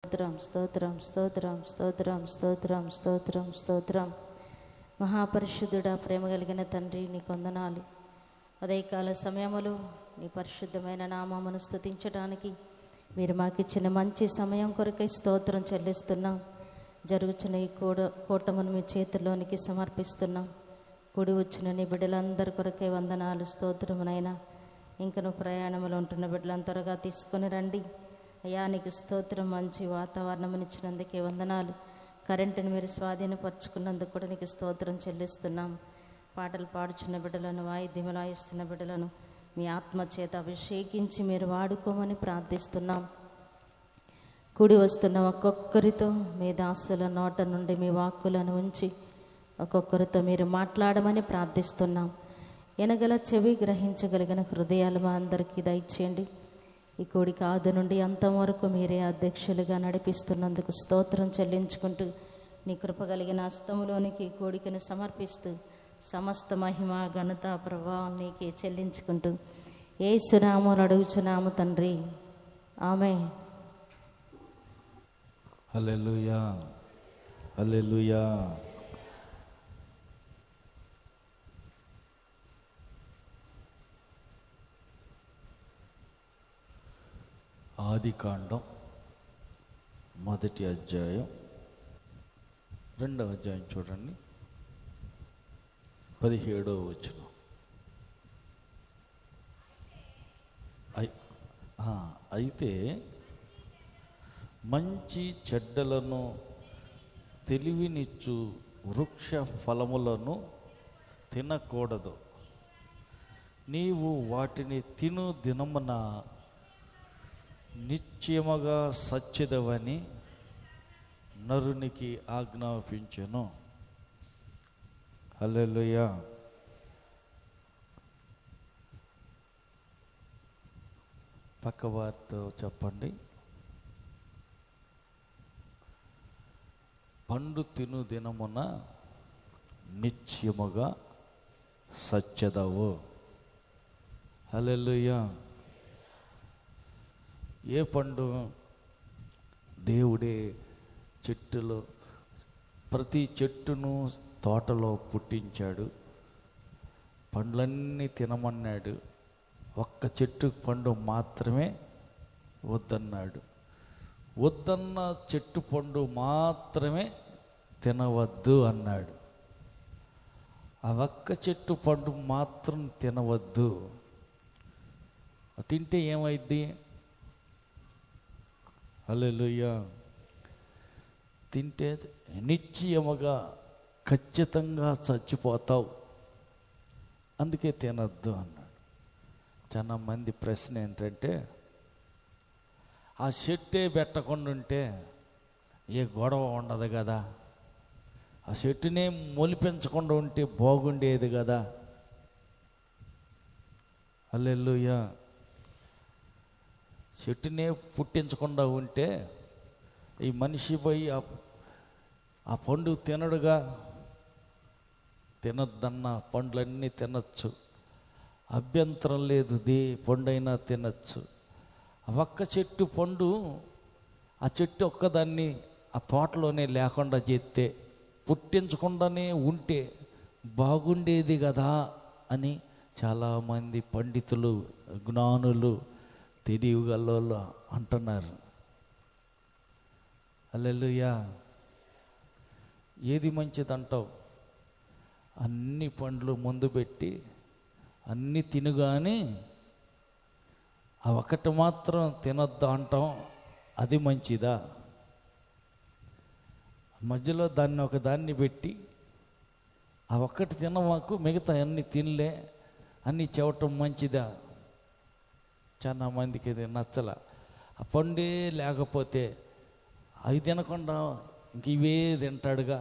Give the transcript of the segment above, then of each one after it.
స్తోత్రం స్తోత్రం స్తోత్రం స్తోత్రం స్తోత్రం స్తోత్రం స్తోత్రం. మహాపరిశుద్ధుడా, ప్రేమ కలిగిన తండ్రి, నీకు వందనాలు. ఉదయకాల సమయములో నీ పరిశుద్ధమైన నామమును స్తుతించడానికి మీరు మాకిచ్చిన మంచి సమయం కొరకై స్తోత్రం చెల్లిస్తున్నాం. జరుగుతున్న ఈ కూటమును మీ చేతుల్లోనికి సమర్పిస్తున్నాం. కూడి వచ్చిన నీ బిడ్డలందరి కొరకై వందనాలు, స్తోత్రమునైనా. ఇంకను ప్రయాణంలో ఉంటున్న బిడ్డలను త్వరగా తీసుకొని రండి అయ్యా. నీకు స్తోత్రం. మంచి వాతావరణం ఇచ్చినందుకే వందనాలు. కరెంటుని మీరు స్వాధీనపరుచుకున్నందుకు కూడా నీకు స్తోత్రం చెల్లిస్తున్నాం. పాటలు పాడుచున్న బిడ్డలను, వాయిద్యములు వాయిస్తున్న బిడ్డలను మీ ఆత్మ చేత అభిషేకించి మీరు వాడుకోమని ప్రార్థిస్తున్నాం. కూడి వస్తున్న ఒక్కొక్కరితో మీ దాసుల నోట నుండి మీ వాక్కులను ఉంచి ఒక్కొక్కరితో మీరు మాట్లాడమని ప్రార్థిస్తున్నాం. ఎనగల చెవి, గ్రహించగలిగిన హృదయాలు మా అందరికీ దయచేయండి. ఈ కూడిక ఆది నుండి అంతం వరకు మీరే అధ్యక్షులుగా నడిపిస్తున్నందుకు స్తోత్రం చెల్లించుకుంటూ నీ కృప కలిగిన హస్తములోనికి ఈ కూడికను సమర్పిస్తూ సమస్త మహిమ, ఘనత, ప్రభావం నీకే చెల్లించుకుంటూ యేసునామములో అడుగుచున్నాము తండ్రి, ఆమేన్. హల్లెలూయా, హల్లెలూయా. ఆదికాండం 1వ అధ్యాయం 2వ అధ్యాయం చూడండి, 17వ వచనం. అయితే మంచి చెడ్డలను తెలివినిచ్చు వృక్ష ఫలములను తినకూడదు. నీవు వాటిని తిను దినమున నిశ్చయముగా సచ్చెదవని నరునికి ఆజ్ఞాపించెను. హల్లెలూయా. పక్కవారితో చెప్పండి, పండు తిను దినమున నిశ్చయముగా సచ్చెదవు. హల్లెలూయా. ఏ పండు? దేవుడే చెట్టులో ప్రతి చెట్టును తోటలో పుట్టించాడు. పండ్లన్నీ తినమన్నాడు. ఒక్క చెట్టు పండు మాత్రమే వద్దన్నాడు. వద్దన్న చెట్టు పండు మాత్రమే తినవద్దు అన్నాడు. ఆ ఒక్క చెట్టు పండు మాత్రం తినవద్దు. తింటే ఏమైద్ది? హల్లెలూయా. తింటే నిశ్చయముగా ఖచ్చితంగా చచ్చిపోతావు, అందుకే తినద్దు అన్నాడు. చాలా మంది ప్రశ్న ఏంటంటే, ఆ చెట్టే పెట్టకుండా ఉంటే ఏ గొడవ ఉండదు కదా, ఆ చెట్టునే మొలిపించకుండా ఉంటే బాగుండేది కదా. హల్లెలూయా. చెట్టునే పుట్టించకుండా ఉంటే ఈ మనిషి పోయి ఆ పండు తినడుగా. తినద్దన్న పండ్లన్నీ తినచ్చు, అభ్యంతరం లేదు. పండైనా తినచ్చు. ఒక్క చెట్టు పండు, ఆ చెట్టు ఒక్కదాన్ని ఆ తోటలోనే లేకుండా చేస్తే, పుట్టించకుండానే ఉంటే బాగుండేది కదా అని చాలామంది పండితులు, జ్ఞానులు, తెలివిగల్లోళ్ళు అంటున్నారు. హల్లెలూయా. ఏది మంచిదంటావు? అన్ని పండ్లు ముందు పెట్టి అన్నీ తినుగాని ఆ ఒకటి మాత్రం తినొద్దు అంటాం, అది మంచిదా? మధ్యలో దాన్ని ఒకదాన్ని పెట్టి ఆ ఒక్కటి తినమాకు, మిగతా అన్ని తినలే అన్నీ చెప్పటం మంచిదా? చాలా మందికి ఇది నచ్చల. ఆ పండే లేకపోతే అవి తినకుండా ఇంక ఇవే తింటాడుగా.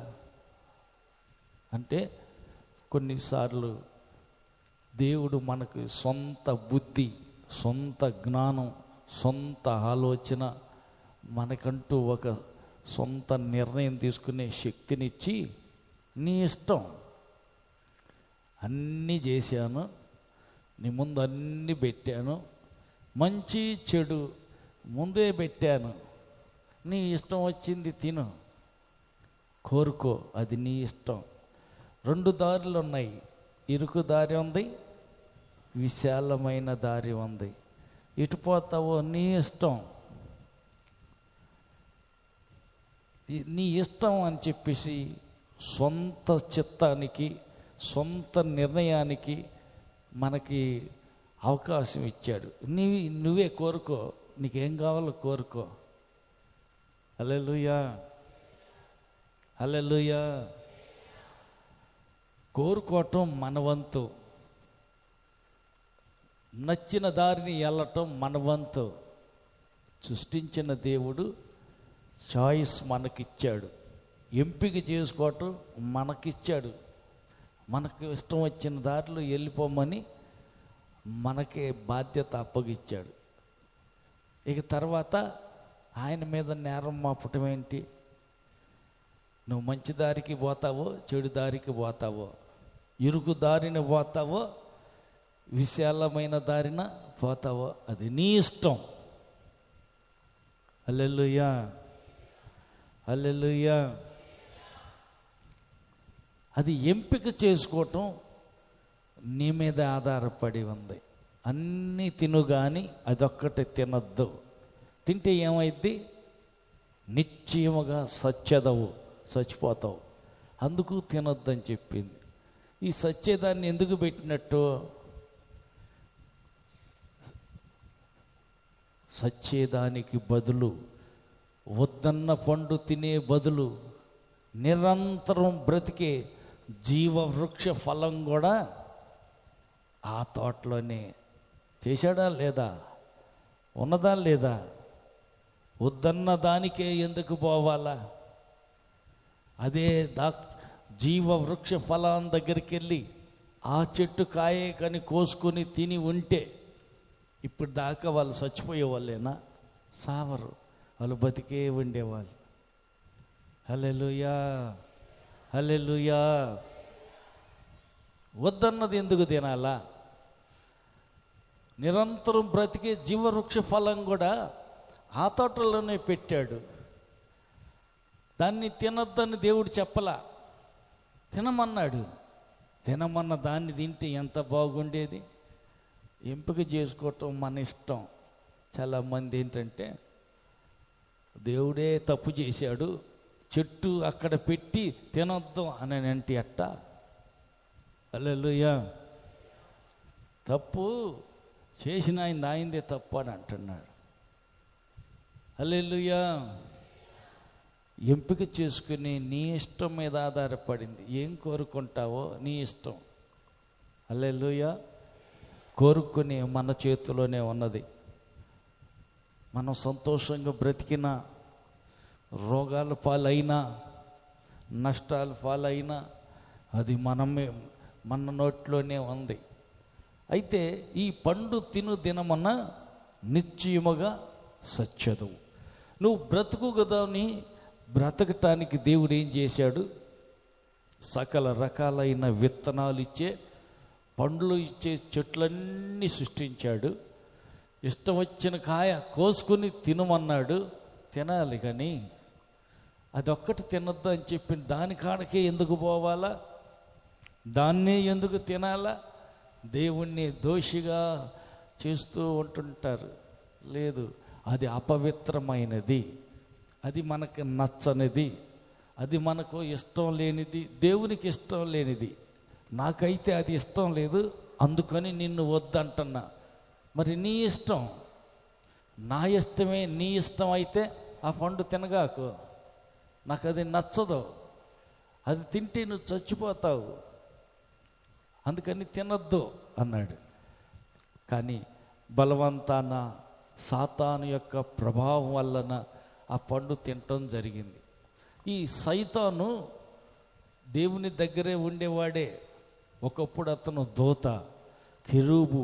అంటే కొన్నిసార్లు దేవుడు మనకు సొంత బుద్ధి, సొంత జ్ఞానం, సొంత ఆలోచన, మనకంటూ ఒక సొంత నిర్ణయం తీసుకునే శక్తినిచ్చి, నీ ఇష్టం, అన్నీ చేశాను, నీ ముందు అన్నీ పెట్టాను, మంచి చెడు ముందే పెట్టాను, నీ ఇష్టం వచ్చింది తిను, కోరుకో, అది నీ ఇష్టం. 2 దారులు ఉన్నాయి, ఇరుకు దారి ఉంది, విశాలమైన దారి ఉంది. ఇటు పోతావో నీ ఇష్టం. నీ ఇష్టం అని చెప్పేసి సొంత చిత్తానికి, సొంత నిర్ణయానికి మనకి అవకాశం ఇచ్చాడు. నువ్వే కోరుకో, నీకేం కావాలో కోరుకో. హల్లెలూయా, హల్లెలూయా. కోరుకోవటం మన వంతు, నచ్చిన దారిని వెళ్ళటం మన వంతు. సృష్టించిన దేవుడు చాయిస్ మనకిచ్చాడు, ఎంపిక చేసుకోవటం మనకిచ్చాడు. మనకు ఇష్టం వచ్చిన దారిలో వెళ్ళిపోమని మనకే బాధ్యత అప్పగిచ్చాడు. ఇక తర్వాత ఆయన మీద నేరం మోపటం ఏంటి? నువ్వు మంచి దారికి పోతావో చెడు దారికి పోతావో, ఇరుకు దారిని పోతావో విశాలమైన దారిన పోతావో, అది నీ ఇష్టం. హల్లెలూయా, హల్లెలూయా. అది ఎంపిక చేసుకోవటం నీ మీద ఆధారపడి ఉంది. అన్నీ తిను కానీ అదొక్కటి తినద్దు. తింటే ఏమైద్ది? నిశ్చయముగా సచ్చెదవు, చచ్చిపోతావు. అందుకు తినొద్దని చెప్పింది. ఈ సచ్చేదాన్ని ఎందుకు పెట్టినట్టు? సచ్చేదానికి బదులు, వద్దన్న పండు తినే బదులు నిరంతరం బ్రతికే జీవవృక్ష ఫలం కూడా ఆ తోటలోనే చేశాడా లేదా? ఉన్నదా లేదా? వద్దన్న దానికే ఎందుకు పోవాలా? అదే జీవవృక్ష ఫలం దగ్గరికి వెళ్ళి ఆ చెట్టు కాయే కానీ కోసుకొని తిని ఉంటే ఇప్పుడు దాకా వాళ్ళు చచ్చిపోయే వాళ్ళేనా? సావరు, వాళ్ళు బతికే ఉండేవాళ్ళు. హల్లెలూయా, హల్లెలూయా. వద్దన్నది ఎందుకు తినాలా? నిరంతరం బ్రతికే జీవవృక్ష ఫలం కూడా ఆ తోటలోనే పెట్టాడు. దాన్ని తినొద్దని దేవుడు చెప్పలా, తినమన్నాడు. తినమన్న దాన్ని తింటే ఎంత బాగుండేది. ఎంపిక చేసుకోవటం మన ఇష్టం. చాలామంది ఏంటంటే దేవుడే తప్పు చేశాడు, చెట్టు అక్కడ పెట్టి తినొద్దు అని అంటే అట్ట. హల్లెలూయా. తప్పు చేసిన ఆయనదే తప్పు అని అంటున్నాడు. హల్లెలూయా. ఎంపిక చేసుకుని నీ ఇష్టం మీద ఆధారపడింది. ఏం కోరుకుంటావో నీ ఇష్టం. హల్లెలూయా. కోరుకుని మన చేతిలోనే ఉన్నది. మనం సంతోషంగా బ్రతికినా, రోగాల పాలైనా, నష్టాల పాలైనా అది మన నోట్లోనే ఉంది. అయితే ఈ పండు తిను దినమన్న నిశ్చయముగా సత్యదవు. నువ్వు బ్రతుకు కదాని బ్రతకటానికి దేవుడు ఏం చేశాడు? సకల రకాలైన విత్తనాలు ఇచ్చే, పండ్లు ఇచ్చే చెట్లన్నీ సృష్టించాడు. ఇష్టం వచ్చిన కాయ కోసుకుని తినమన్నాడు. తినాలి కానీ అదొక్కటి తినొద్దు అని చెప్పిన దాని కాడకే ఎందుకు పోవాలా? దాన్నే ఎందుకు తినాలా? దేవుణ్ణి దోషిగా చేస్తూ ఉంటుంటారు. లేదు, అది అపవిత్రమైనది, అది మనకు నచ్చనిది, అది మనకు ఇష్టం లేనిది, దేవునికి ఇష్టం లేనిది. నాకైతే అది ఇష్టం లేదు, అందుకని నిన్ను వద్దంటున్నా. మరి నీ ఇష్టం, నా ఇష్టమే నీ ఇష్టం అయితే ఆ పండు తినగాకు. నాకు అది నచ్చదు, అది తింటే నువ్వు చచ్చిపోతావు, అందుకని తినొద్దు అన్నాడు. కానీ బలవంతాన, సాతాను యొక్క ప్రభావం వలన ఆ పండు తినటం జరిగింది. ఈ సైతాను దేవుని దగ్గరే ఉండేవాడే. ఒకప్పుడు అతను దూత, కెరూబు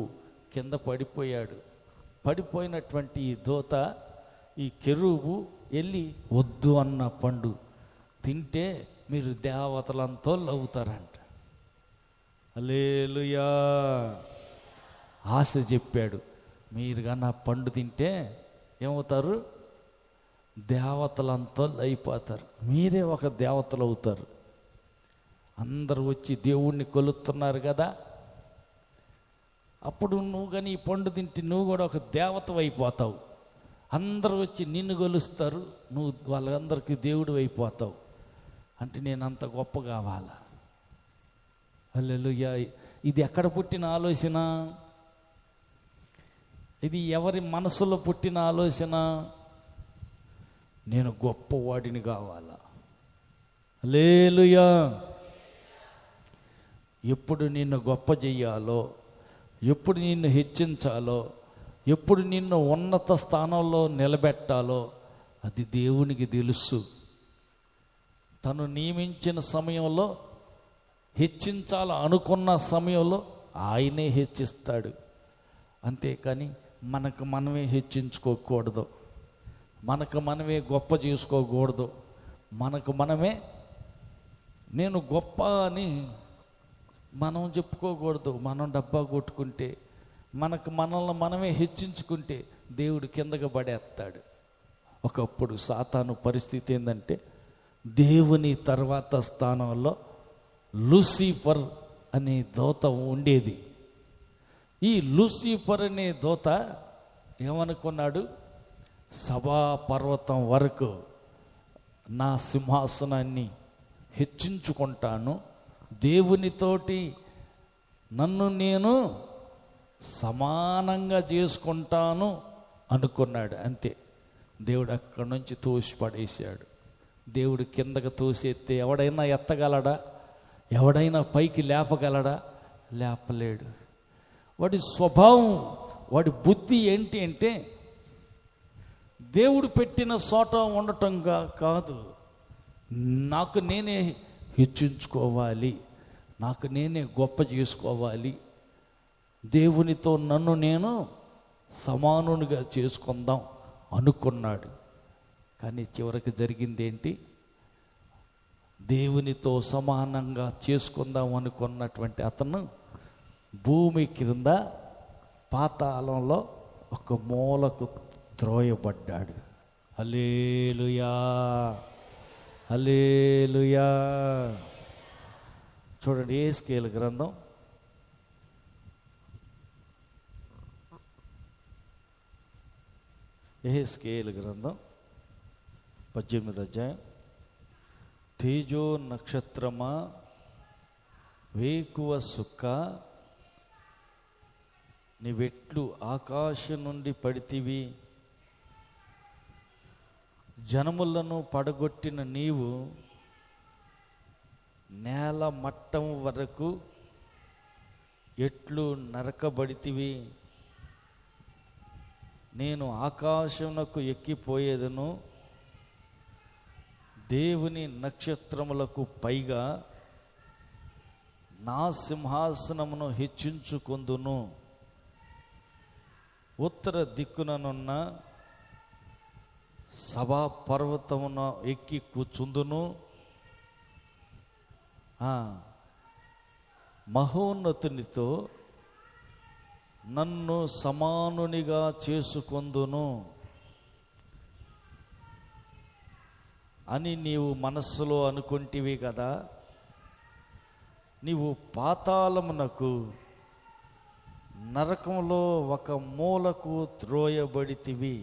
కింద పడిపోయాడు. పడిపోయినటువంటి ఈ దూత, ఈ కెరూబు వెళ్ళి వద్దు అన్న పండు తింటే మీరు దేవతలంతో అవుతారంట. హల్లెలూయా. ఆశ చెప్పాడు, మీరు కానీ ఆ పండు తింటే ఏమవుతారు? దేవతలంతా అయిపోతారు. మీరే ఒక దేవతలు అవుతారు. అందరూ వచ్చి దేవుణ్ణి కొలుస్తున్నారు కదా, అప్పుడు నువ్వు కానీ ఈ పండు తింటే నువ్వు కూడా ఒక దేవత అయిపోతావు. అందరూ వచ్చి నిన్ను కొలుస్తారు, నువ్వు వాళ్ళందరికీ దేవుడు అయిపోతావు. అంటే నేను అంత గొప్ప కావాలా? హల్లెలూయా. ఇది ఎక్కడ పుట్టిన ఆలోచన? ఇది ఎవరి మనసులో పుట్టిన ఆలోచన? నేను గొప్పవాడిని కావాలా? హల్లెలూయా. ఎప్పుడు నిన్ను గొప్ప చెయ్యాలో, ఎప్పుడు నిన్ను హెచ్చించాలో, ఎప్పుడు నిన్ను ఉన్నత స్థానంలో నిలబెట్టాలో అది దేవునికి తెలుసు. తను నియమించిన సమయంలో, హెచ్చించాల అనుకున్న సమయంలో ఆయనే హెచ్చిస్తాడు. అంతేకాని మనకు మనమే హెచ్చించుకోకూడదు, మనకు మనమే గొప్ప చేసుకోకూడదు. మనకు మనమే నేను గొప్ప అని మనం చెప్పుకోకూడదు. మనం డబ్బా కొట్టుకుంటే, మనకు మనల్ని మనమే హెచ్చించుకుంటే దేవుడు కిందకు పడేస్తాడు. ఒకప్పుడు సాతాను పరిస్థితి ఏంటంటే, దేవుని తర్వాత స్థానంలో లూసిఫర్ అనే దూత ఉండేది. ఈ లూసిఫర్ అనే దూత ఏమనుకున్నాడు? సభా పర్వతం వరకు నా సింహాసనాన్ని హెచ్చించుకుంటాను, దేవునితోటి నన్ను నేను సమానంగా చేసుకుంటాను అనుకున్నాడు. అంతే, దేవుడు అక్కడి నుంచి తోసి పడేశాడు. దేవుడు కిందకు తోసేస్తే ఎవడైనా ఎత్తగలడా? ఎవడైనా పైకి లేపగలడా? లేపలేడు. వాడి స్వభావం, వాడి బుద్ధి ఏంటి అంటే, దేవుడు పెట్టిన చోట ఉండటంగా కాదు, నాకు నేనే హెచ్చించుకోవాలి, నాకు నేనే గొప్ప చేసుకోవాలి, దేవునితో నన్ను నేను సమానునిగా చేసుకుందాం అనుకున్నాడు. కానీ చివరికి జరిగింది ఏంటి? దేవునితో సమానంగా చేసుకుందాం అనుకున్నటువంటి అతను భూమి క్రింద పాతాళంలో ఒక మూలకు త్రోయబడ్డాడు. హల్లెలూయా, హల్లెలూయా. చూడండి, యెహెజ్కేలు గ్రంథం 18వ అధ్యాయం. తేజో నక్షత్రమా, వేకువ సుక్క, నీవెట్లు ఆకాశం నుండి పడితివి, జనములను పడగొట్టిన నీవు నేల మట్టం వరకు ఎట్లు నరకబడితివి. నేను ఆకాశమునకు ఎక్కిపోయేదను, దేవుని నక్షత్రములకు పైగా నా సింహాసనమును హెచ్చించుకొందును, ఉత్తర దిక్కుననున్న సభా పర్వతమున ఎక్కి కూర్చుందును, మహోన్నతునితో నన్ను సమానునిగా చేసుకొందును అని నీవు మనస్సులో అనుకుంటివి కదా. నీవు పాతాళమునకు, నరకంలో ఒక మూలకు త్రోయబడితివి.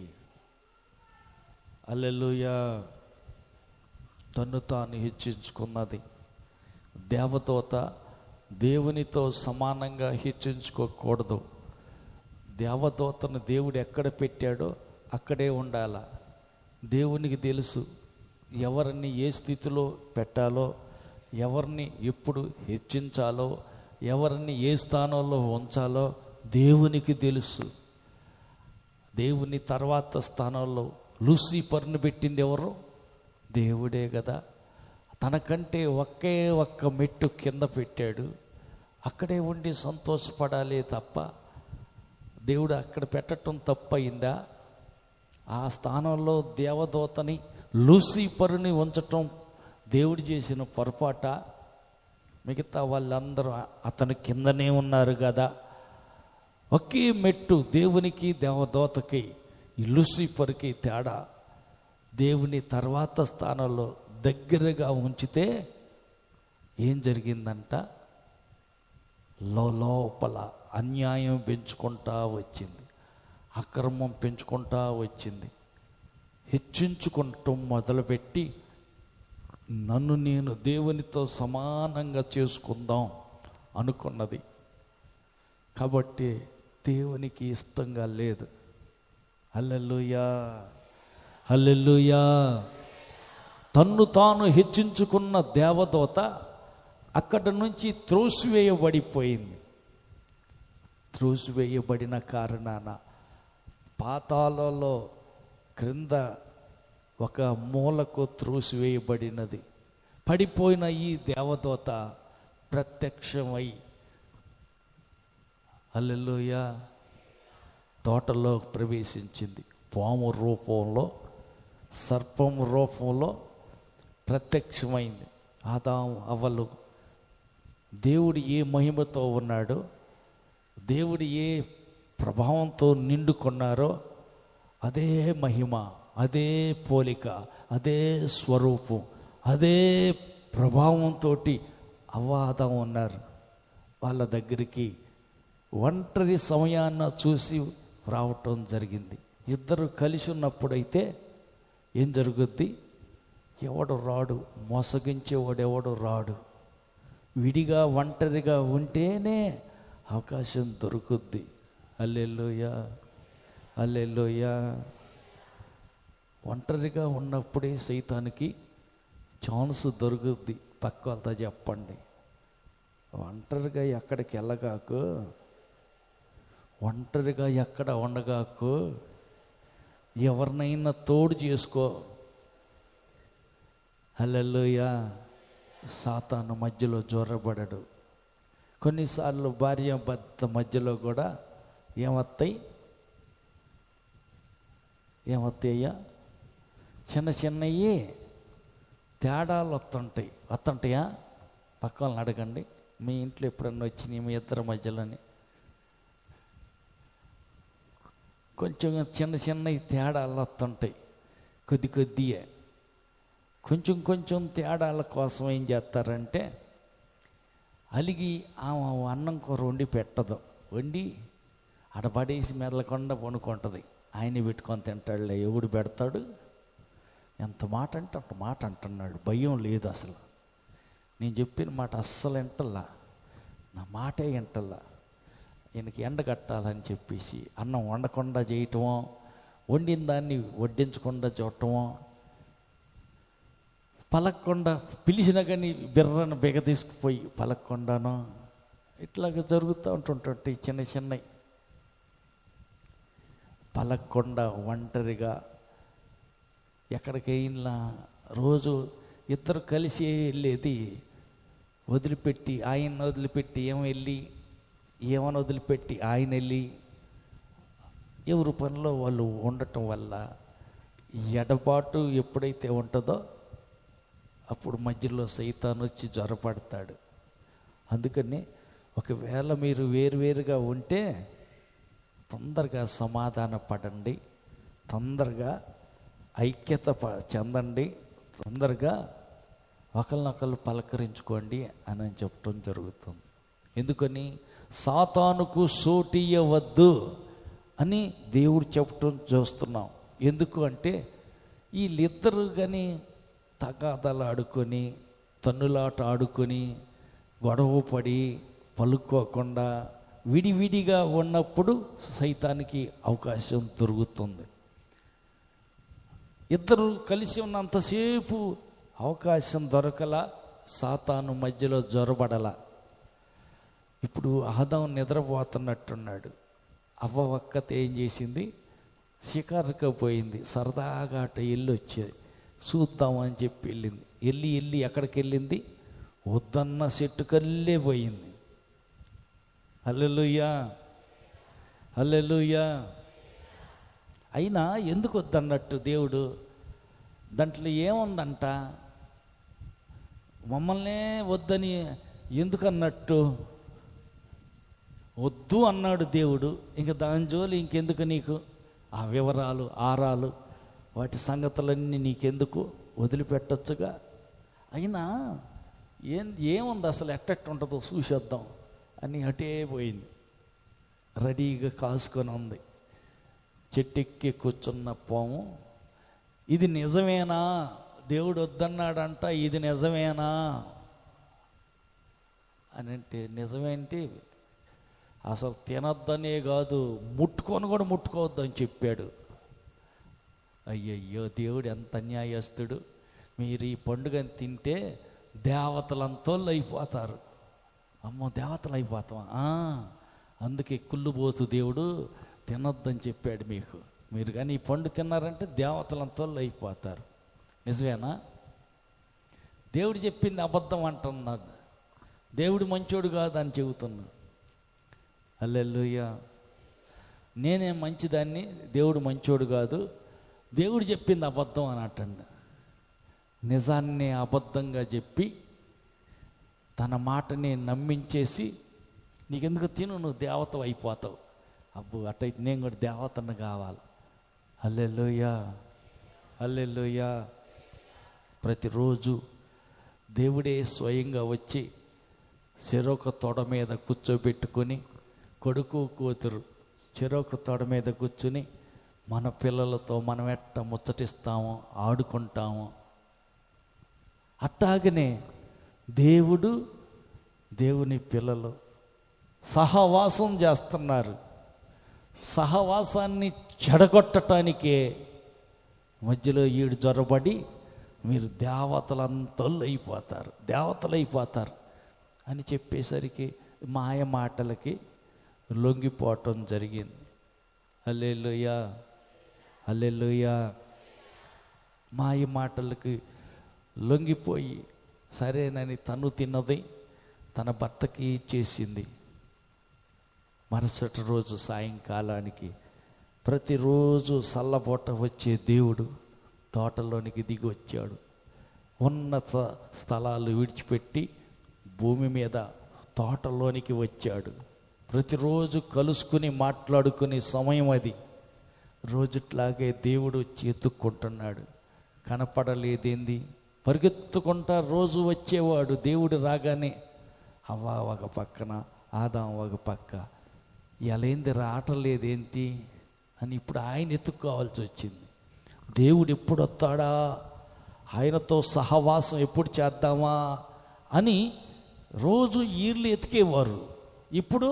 హల్లెలూయా. తన్ను తాను హెచ్చించుకున్నది. దేవదూత దేవునితో సమానంగా హెచ్చించుకోకూడదు. దేవదూతను దేవుడు ఎక్కడ పెట్టాడో అక్కడే ఉండాల. దేవునికి తెలుసు ఎవరిని ఏ స్థితిలో పెట్టాలో, ఎవరిని ఎప్పుడు హెచ్చించాలో, ఎవరిని ఏ స్థానంలో ఉంచాలో దేవునికి తెలుసు. దేవుని తర్వాత స్థానంలో లూసిఫర్ను పెట్టింది ఎవరు? దేవుడే కదా. తనకంటే ఒక్క మెట్టు కింద పెట్టాడు. అక్కడే ఉండి సంతోషపడాలి తప్ప దేవుడు అక్కడ పెట్టడం తప్పయిందా? ఆ స్థానంలో దేవదూతని, లూసిఫర్ని ఉంచటం దేవుడు చేసిన పొరపాట. మిగతా వాళ్ళందరూ అతని కిందనే ఉన్నారు కదా. ఒకే మెట్టు దేవునికి దేవదూతకి, ఈ లూసిఫర్కి తేడా. దేవుని తర్వాత స్థానంలో దగ్గరగా ఉంచితే ఏం జరిగిందంట? లోపల అన్యాయం పెంచుకుంటా వచ్చింది, అక్రమం పెంచుకుంటా వచ్చింది, హెచ్చించుకుంటూ మొదలుపెట్టి నన్ను నేను దేవునితో సమానంగా చేసుకుందాం అనుకున్నది. కాబట్టి దేవునికి ఇష్టంగా లేదు. హల్లెలూయా, హల్లెలూయా. తన్ను తాను హెచ్చించుకున్న దేవదూత అక్కడి నుంచి త్రోసివేయబడిపోయింది. త్రోసివేయబడిన కారణాన పాతాళంలో క్రింద ఒక మూలకు త్రోసివేయబడినది. పడిపోయిన ఈ దేవదూత ప్రత్యక్షమై హల్లెలూయా తోటలో ప్రవేశించింది. పాము రూపంలో, సర్పం రూపంలో ప్రత్యక్షమైంది. ఆదాము అవ్వలు దేవుడు ఏ మహిమతో ఉన్నాడో, దేవుడు ఏ ప్రభావంతో నిండుకున్నారో అదే మహిమ, అదే పోలిక, అదే స్వరూపం, అదే ప్రభావంతో అవ్వాదం ఉన్నారు. వాళ్ళ దగ్గరికి ఒంటరి సమయాన్న చూసి రావటం జరిగింది. ఇద్దరు కలిసి ఉన్నప్పుడైతే ఏం జరుగుద్ది? ఎవడు రాడు, మోసగించేవాడు ఎవడు రాడు. విడిగా ఒంటరిగా ఉంటేనే అవకాశం దొరుకుద్ది. హల్లెలూయా, హల్లెలూయా. ఒంటరిగా ఉన్నప్పుడే సైతానికి ఛాన్స్ దొరుకుద్ది. తక్కువ చెప్పండి. ఒంటరిగా ఎక్కడికి వెళ్ళగాకు, ఒంటరిగా ఎక్కడ ఉండగాకు, ఎవరినైనా తోడు చేసుకో. హల్లెలూయా. సాతాను మధ్యలో జొరబడడు. కొన్నిసార్లు భార్య భర్త మధ్యలో కూడా ఏమత్తయ్యా చిన్న చిన్నవి తేడాలు వస్తుంటాయా? పక్క వాళ్ళని అడగండి, మీ ఇంట్లో ఎప్పుడన్నా వచ్చినాయి మీ ఇద్దరి మధ్యలోని కొంచెం చిన్న చిన్నవి తేడాలు వస్తుంటాయి. కొద్దియే కొంచెం తేడాల కోసం ఏం చేస్తారంటే అలిగి ఆమె అన్నం కూర వండి పెట్టదు, వండి అడబడేసి మెదలకుండా వండుకుంటుంది. ఆయన పెట్టుకొని తింటాడులే, ఎవడు పెడతాడు? ఎంత మాట అంటే అంత మాట అంటున్నాడు, భయం లేదు అసలు. నేను చెప్పిన మాట అస్సలు వింటల్లా, నా మాటే వింటల్లా. ఈయనకి ఎండ కట్టాలని చెప్పేసి అన్నం వండకుండా చేయటమో, వండిన దాన్ని వడ్డించకుండా చూడటమో, పలక్కుండా పిలిచినా కానీ బిర్రను బిగ తీసుకుపోయి పలక్కుండానో ఇట్లాగ జరుగుతూ ఉంటుంటాయి. చిన్నవి పలక్కుండా ఒంటరిగా ఎక్కడికైనా రోజు ఇద్దరు కలిసి వెళ్ళేది వదిలిపెట్టి ఆయన వదిలిపెట్టి ఏమని వదిలిపెట్టి ఆయన వెళ్ళి ఎవరి పనిలో వాళ్ళు ఉండటం వల్ల ఎడబాటు ఎప్పుడైతే ఉంటుందో అప్పుడు మధ్యలో సైతాను వచ్చి జ్వరపడతాడు. అందుకని ఒకవేళ మీరు వేరువేరుగా ఉంటే తొందరగా సమాధాన పడండి, తొందరగా ఐక్యత చెందండి, తొందరగా ఒకరినొకరు పలకరించుకోండి అని చెప్పడం జరుగుతుంది. ఎందుకని? సాతానుకు సోటియవద్దు అని దేవుడు చెప్పటం చూస్తున్నాం. ఎందుకు అంటే వీళ్ళిద్దరు కానీ తగాదాలు ఆడుకొని, తన్నులాట ఆడుకొని, గొడవ పడి, పలుకోకుండా విడివిడిగా ఉన్నప్పుడు సైతానికి అవకాశం దొరుకుతుంది. ఇద్దరు కలిసి ఉన్నంతసేపు అవకాశం దొరకలా, సాతాను మధ్యలో జొరబడలా. ఇప్పుడు ఆదాం నిద్రపోతున్నట్టున్నాడు. అవ్వ ఒక్కత ఏం చేసింది? షికారుకు పోయింది. సరదాగా అటు వచ్చేది చూద్దామని చెప్పి వెళ్ళి ఎక్కడికి వెళ్ళింది? వద్దన్న చెట్టుకల్లే పోయింది. హల్లెలూయా, హల్లెలూయా. అయినా ఎందుకు వద్దన్నట్టు దేవుడు? దాంట్లో ఏముందంట? మమ్మల్నే వద్దని ఎందుకన్నట్టు? వద్దు అన్నాడు దేవుడు. ఇంక దాని జోలి ఇంకెందుకు నీకు? ఆ వివరాలు ఆరాలు వాటి సంగతులన్నీ నీకెందుకు, వదిలిపెట్టచ్చుగా. అయినా ఏముంది అసలు, ఎట్టెట్టు ఉంటుందో చూసేద్దాం అని అటే పోయింది. రెడీగా కాసుకొని ఉంది. చెట్టెక్కి కూర్చున్న పాము, ఇది నిజమేనా, దేవుడు వద్దన్నాడంట, ఇది నిజమేనా అని అంటే, నిజమేంటి, అసలు తినొద్దనే కాదు, ముట్టుకొని కూడా ముట్టుకోవద్దని చెప్పాడు. అయ్యయ్యో, దేవుడు ఎంత అన్యాయస్తుడు. మీరు ఈ పండుగని తింటే దేవతలంతోళ్ళు అయిపోతారు. అమ్మో, దేవతలు అయిపోతామా? అందుకే కుళ్ళుబోతు దేవుడు తినొద్దని చెప్పాడు మీకు. మీరు కానీ ఈ పండు తిన్నారంటే దేవతలంతోళ్ళు అయిపోతారు. నిజమేనా? దేవుడు చెప్పింది అబద్ధం అంటున్నది. దేవుడు మంచోడు కాదు అని చెబుతున్నా. హల్లెలూయా. నేనే మంచిదాన్ని, దేవుడు మంచోడు కాదు, దేవుడు చెప్పింది అబద్ధం అని అంటండి. నిజాన్ని అబద్ధంగా చెప్పి తన మాటని నమ్మించేసి, నీకెందుకు తిను, నువ్వు దేవత అయిపోతావు. అబ్బో, అట్టయితే నేను కూడా దేవతను కావాలి. హల్లెలూయా, హల్లెలూయా. ప్రతిరోజు దేవుడే స్వయంగా వచ్చి చెరొక తొడ మీద కూర్చోబెట్టుకొని, కొడుకు కూతురు చెరొక తొడ మీద కూర్చుని మన పిల్లలతో మనం ఎట్ట ముచ్చటిస్తామో, ఆడుకుంటామో, అట్టాగనే దేవుడు దేవుని పిల్లలు సహవాసం చేస్తున్నారు. సహవాసాన్ని చెడగొట్టడానికే మధ్యలో ఈడు జొరబడి మీరు దేవతలంతోళ్ళు అయిపోతారు, దేవతలు అయిపోతారు అని చెప్పేసరికి మాయ మాటలకి లొంగిపోవటం జరిగింది. హల్లెలూయా, హల్లెలూయా. మాయ మాటలకి లొంగిపోయి సరేనని తను తిన్నది తన భర్తకి ఇచ్చేసింది. మరుసటి రోజు సాయంకాలానికి ప్రతిరోజు సల్లబోట వచ్చే దేవుడు తోటలోనికి దిగి వచ్చాడు. ఉన్నత స్థలాలు విడిచిపెట్టి భూమి మీద తోటలోనికి వచ్చాడు. ప్రతిరోజు కలుసుకుని మాట్లాడుకునే సమయం అది. రోజుట్లాగే దేవుడు వచ్చి ఎత్తుక్కుంటున్నాడు. కనపడలేదేంది, పరిగెత్తుకుంటా రోజు వచ్చేవాడు. దేవుడు రాగానే అవ్వ ఒక పక్కన, ఆదాం ఒక పక్క, ఎలాంది రావటలేదేంటి అని ఇప్పుడు ఆయన ఎత్తుక్కోవాల్సి వచ్చింది. దేవుడు ఎప్పుడు వస్తాడా, ఆయనతో సహవాసం ఎప్పుడు చేద్దామా అని రోజు ఈర్లు ఎతికేవారు. ఇప్పుడు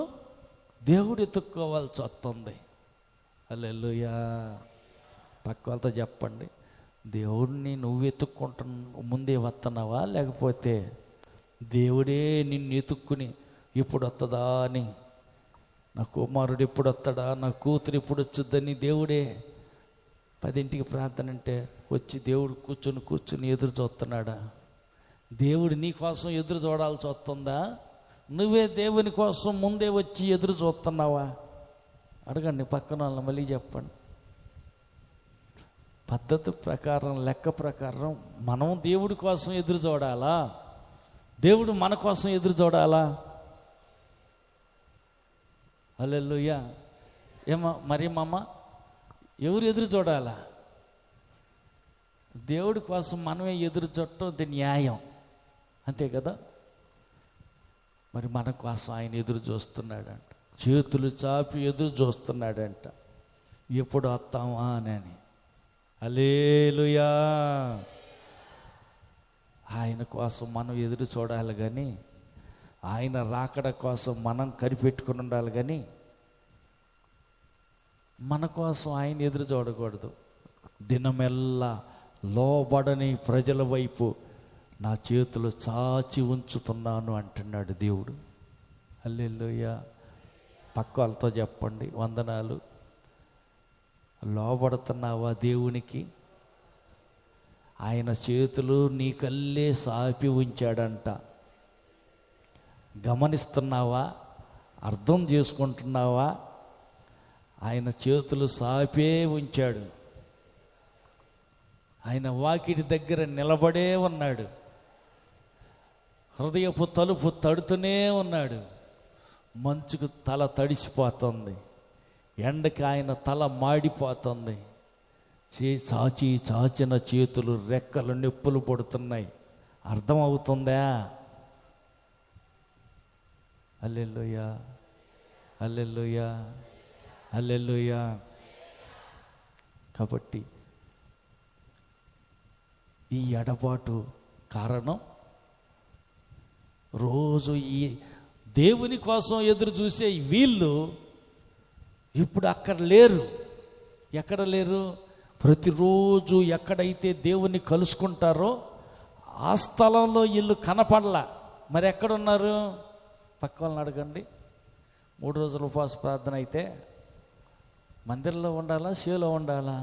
దేవుడు ఎత్తుక్కోవాల్సి వస్తుంది. హల్లెలూయా. పక్క వాళ్ళతో చెప్పండి, దేవుడిని నువ్వు ఎత్తుక్కుంటున్న ముందే వస్తున్నావా, లేకపోతే దేవుడే నిన్ను ఎత్తుక్కుని ఇప్పుడు వస్తుందా అని, నా కుమారుడు ఎప్పుడు వస్తాడా, నా కూతురు ఎప్పుడు వచ్చుద్దని దేవుడే 10ంటికి ప్రార్థన అంటే వచ్చి దేవుడు కూర్చుని ఎదురు చూస్తున్నాడా? దేవుడు నీ కోసం ఎదురు చూడాల్సి వస్తుందా? నువ్వే దేవుని కోసం ముందే వచ్చి ఎదురు చూస్తున్నావా? అడగండి పక్కన వాళ్ళని, మళ్ళీ చెప్పండి. పద్ధతి ప్రకారం, లెక్క ప్రకారం మనం దేవుడి కోసం ఎదురు చూడాలా, దేవుడు మన కోసం ఎదురు చూడాలా? హల్లెలూయా. మరి మామ ఎవరు ఎదురు చూడాలా? దేవుడి కోసం మనమే ఎదురు చూడటం అది న్యాయం, అంతే కదా? మరి మన కోసం ఆయన ఎదురు చూస్తున్నాడంట, చేతులు చాపి ఎదురు చూస్తున్నాడంట, ఎప్పుడు వస్తామా అని. హల్లెలూయా. ఆయన కోసం మనం ఎదురు చూడాలి కానీ, ఆయన రాకడ కోసం మనం కనిపెట్టుకుని ఉండాలి కానీ, మన కోసం ఆయన ఎదురు చూడకూడదు. దినమెల్లా లోబడని ప్రజల వైపు నా చేతులు చాచి ఉంచుతున్నాను అంటున్నాడు దేవుడు. హల్లెలూయా. పక్క వాళ్ళతో చెప్పండి, వందనాలు. లోబడుతున్నావా దేవునికి? ఆయన చేతులు నీ కల్లే సాపి ఉంచాడంట. గమనిస్తున్నావా? అర్థం చేసుకుంటున్నావా? ఆయన చేతులు సాపే ఉంచాడు. ఆయన వాకిటి దగ్గర నిలబడే ఉన్నాడు. హృదయపు తలుపు తడుతూనే ఉన్నాడు. మంచుకు తల తడిసిపోతుంది, ఎండకి ఆయన తల మాడిపోతుంది. చాచిన చేతులు, రెక్కలు నొప్పులు పడుతున్నాయి. అర్థమవుతుందా? హల్లెలూయా, హల్లెలూయా, హల్లెలూయా. కాబట్టి ఈ ఎడబాటు కారణం రోజు ఈ దేవుని కోసం ఎదురు చూసే వీళ్ళు ఇప్పుడు అక్కడ లేరు. ఎక్కడ లేరు? ప్రతిరోజు ఎక్కడైతే దేవుని కలుసుకుంటారో ఆ స్థలంలో వీళ్ళు కనపడలా. మరి ఎక్కడున్నారు? పక్క వాళ్ళని అడగండి. 3 రోజుల ఉపవాస ప్రార్థన అయితే మందిరంలో ఉండాలా, షేలో ఉండాలా?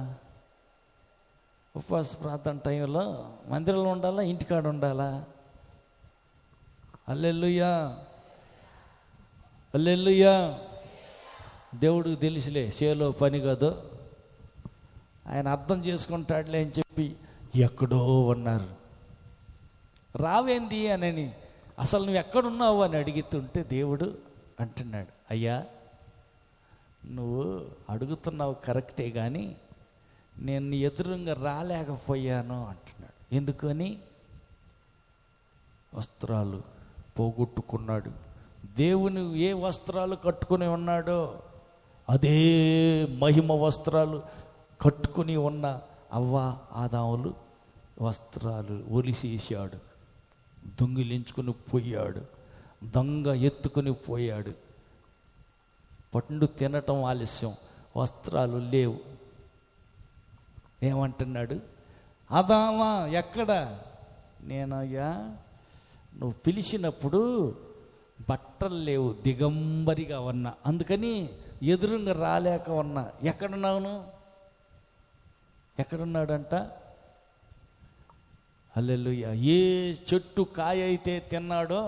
ఉపవాస ప్రార్థన టైంలో మందిరంలో ఉండాలా, ఇంటికాడ ఉండాలా? హల్లెలూయా, హల్లెలూయా. దేవుడికి తెలుసులే షేలో పని కాదు, ఆయన అర్థం చేసుకుంటాడులే అని చెప్పి ఎక్కడో ఉన్నారు. రావేంది అని అసలు నువ్వు ఎక్కడున్నావు అని అడుగుతుంటే దేవుడు అంటున్నాడు, అయ్యా నువ్వు అడుగుతున్నావు కరెక్టే, కానీ నేను ఎదురుగా రాలేకపోయాను అంటున్నాడు. ఎందుకని? వస్త్రాలు పోగొట్టుకున్నాడు. దేవుని ఏ వస్త్రాలు కట్టుకుని ఉన్నాడో అదే మహిమ వస్త్రాలు కట్టుకుని ఉన్న అవ్వ ఆదాములు వస్త్రాలు ఒలిసేసాడు, దొంగిలించుకుని పోయాడు, దొంగ ఎత్తుకుని పోయాడు. పండు తినటం ఆలస్యం, వస్త్రాలు లేవు. ఏమంటున్నాడు? ఆదామా ఎక్కడ? నేనయ్యా నువ్వు పిలిచినప్పుడు బట్టలు లేవు, దిగంబరిగా ఉన్నా, అందుకని ఎదురుగా రాలేక ఉన్నా. ఎక్కడున్నావును? ఎక్కడున్నాడంట? హల్లెలూయా. ఏ చెట్టు కాయ అయితే తిన్నాడో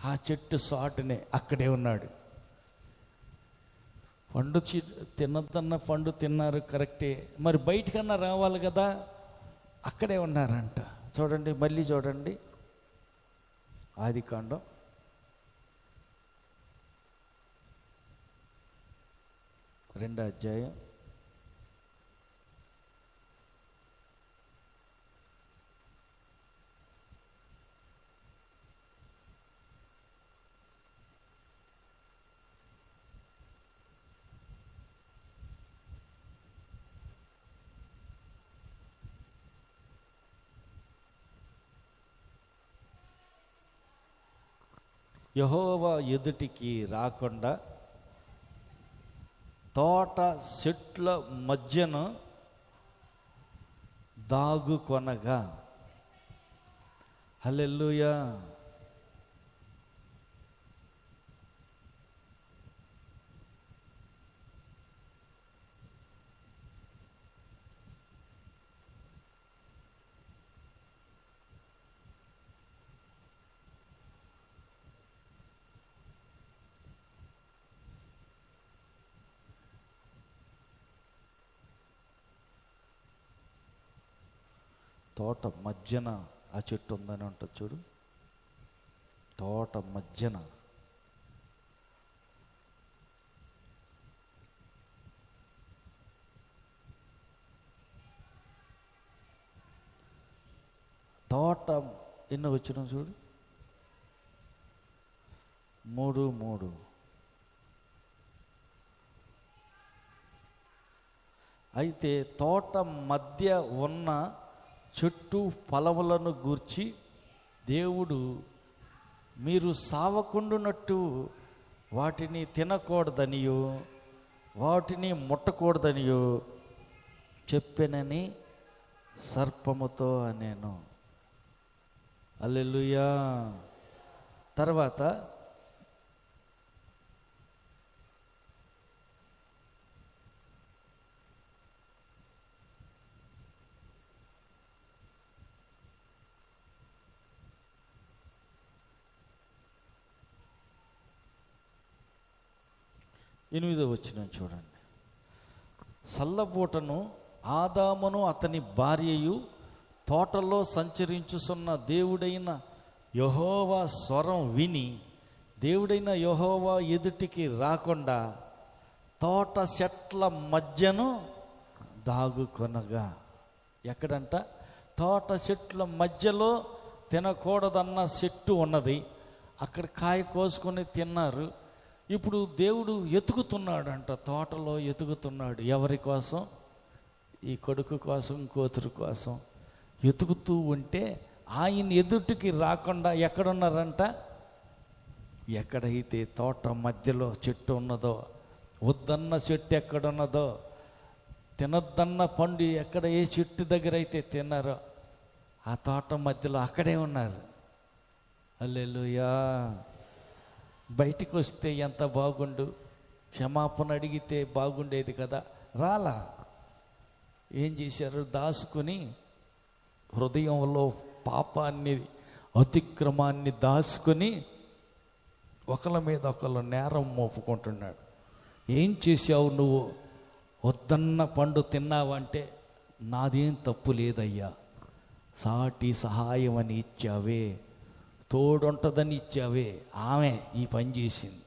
ఆ చెట్టు సాటునే అక్కడే ఉన్నాడు. పండు తినద్దన్న పండు తిన్నారు కరెక్టే, మరి బయటికన్నా రావాలి కదా, అక్కడే ఉన్నారంట. చూడండి, మళ్ళీ చూడండి, ఆదికాండం 2వ అధ్యాయం 1 యెహోవా ఎదుటికి రాకుండా తోట చెట్ల మధ్యన దాగుకొనగా. హల్లెలూయా. తోట మధ్యన ఆ చెట్టు ఉందని ఉంటుంది చూడు, తోట మధ్యన. తోట ఎన్నో వచ్చిన చూడు, 3:3. అయితే తోట మధ్య ఉన్న చెట్టు ఫలములను గూర్చి దేవుడు మీరు సావకుండునట్టు వాటిని తినకూడదనియో వాటిని ముట్టకూడదనియో చెప్పెనని సర్పముతో అనేను. హల్లెలూయా. తర్వాత 8వ వచనం చూడండి. సల్లబూటను ఆదామును అతని భార్యయు తోటలో సంచరించుచున్న దేవుడైన యెహోవా స్వరం విని దేవుడైన యెహోవా ఎదుటికి రాకుండా తోట చెట్ల మధ్యను దాగుకొనగా. ఎక్కడంట? తోట చెట్ల మధ్యలో తినకూడదన్న చెట్టు ఉన్నది, అక్కడ కాయ కోసుకొని తిన్నారు. ఇప్పుడు దేవుడు ఎతుకుతున్నాడంట, తోటలో ఎతుకుతున్నాడు. ఎవరి కోసం? ఈ కొడుకు కోసం, కూతురు కోసం ఎతుకుతూ ఉంటే ఆయన ఎదుటికి రాకుండా ఎక్కడున్నారంట? ఎక్కడైతే తోట మధ్యలో చెట్టు ఉన్నదో, వద్దన్న చెట్టు ఎక్కడున్నదో, తినొద్దన్న పండు ఎక్కడ ఏ చెట్టు దగ్గర అయితే తిన్నారో ఆ తోట మధ్యలో అక్కడే ఉన్నారు. హల్లెలూయా. బయటికి వస్తే ఎంత బాగుండు, క్షమాపణ అడిగితే బాగుండేది కదా. రాలా. ఏం చేశారు? దాచుకొని హృదయంలో పాపాన్ని, అతిక్రమాన్ని దాచుకొని ఒకళ్ళ మీద ఒకళ్ళు నేరం మోపుకుంటున్నాడు. ఏం చేశావు నువ్వు? వద్దన్న పండు తిన్నావంటే నాదేం తప్పు లేదయ్యా, సాటి సహాయం అని ఇచ్చావే, తోడుంటుందని ఇచ్చావే, ఆమె ఈ పని చేసింది.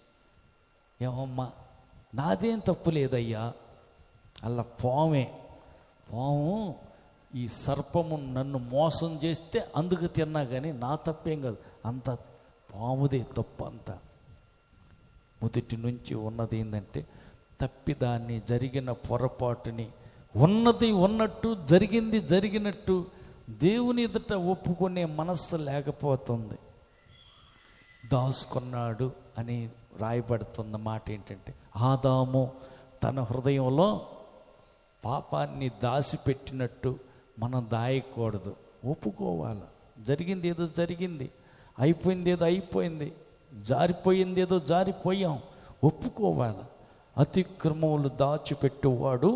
ఏమమ్మా, నాదేం తప్పు లేదయ్యా. అలా పాము ఈ సర్పము నన్ను మోసం చేస్తే అందుకు తిన్నా, కానీ నా తప్పేం కాదు, అంత పాముదే తప్పు అంతా. మొదటి నుంచి ఉన్నది ఏంటంటే తప్పిదాన్ని, జరిగిన పొరపాటుని ఉన్నది ఉన్నట్టు, జరిగింది జరిగినట్టు దేవుని ఎదుట ఒప్పుకునే మనస్సు లేకపోతుంది. దాచుకున్నాడు అని రాయబడుతున్న మాట ఏంటంటే, ఆదాము తన హృదయంలో పాపాన్ని దాచిపెట్టినట్టు మనం దాయకూడదు, ఒప్పుకోవాలి. జరిగింది ఏదో జరిగింది, అయిపోయింది ఏదో అయిపోయింది, జారిపోయింది ఏదో జారిపోయాం, ఒప్పుకోవాలి. అతిక్రమములు దాచిపెట్టేవాడు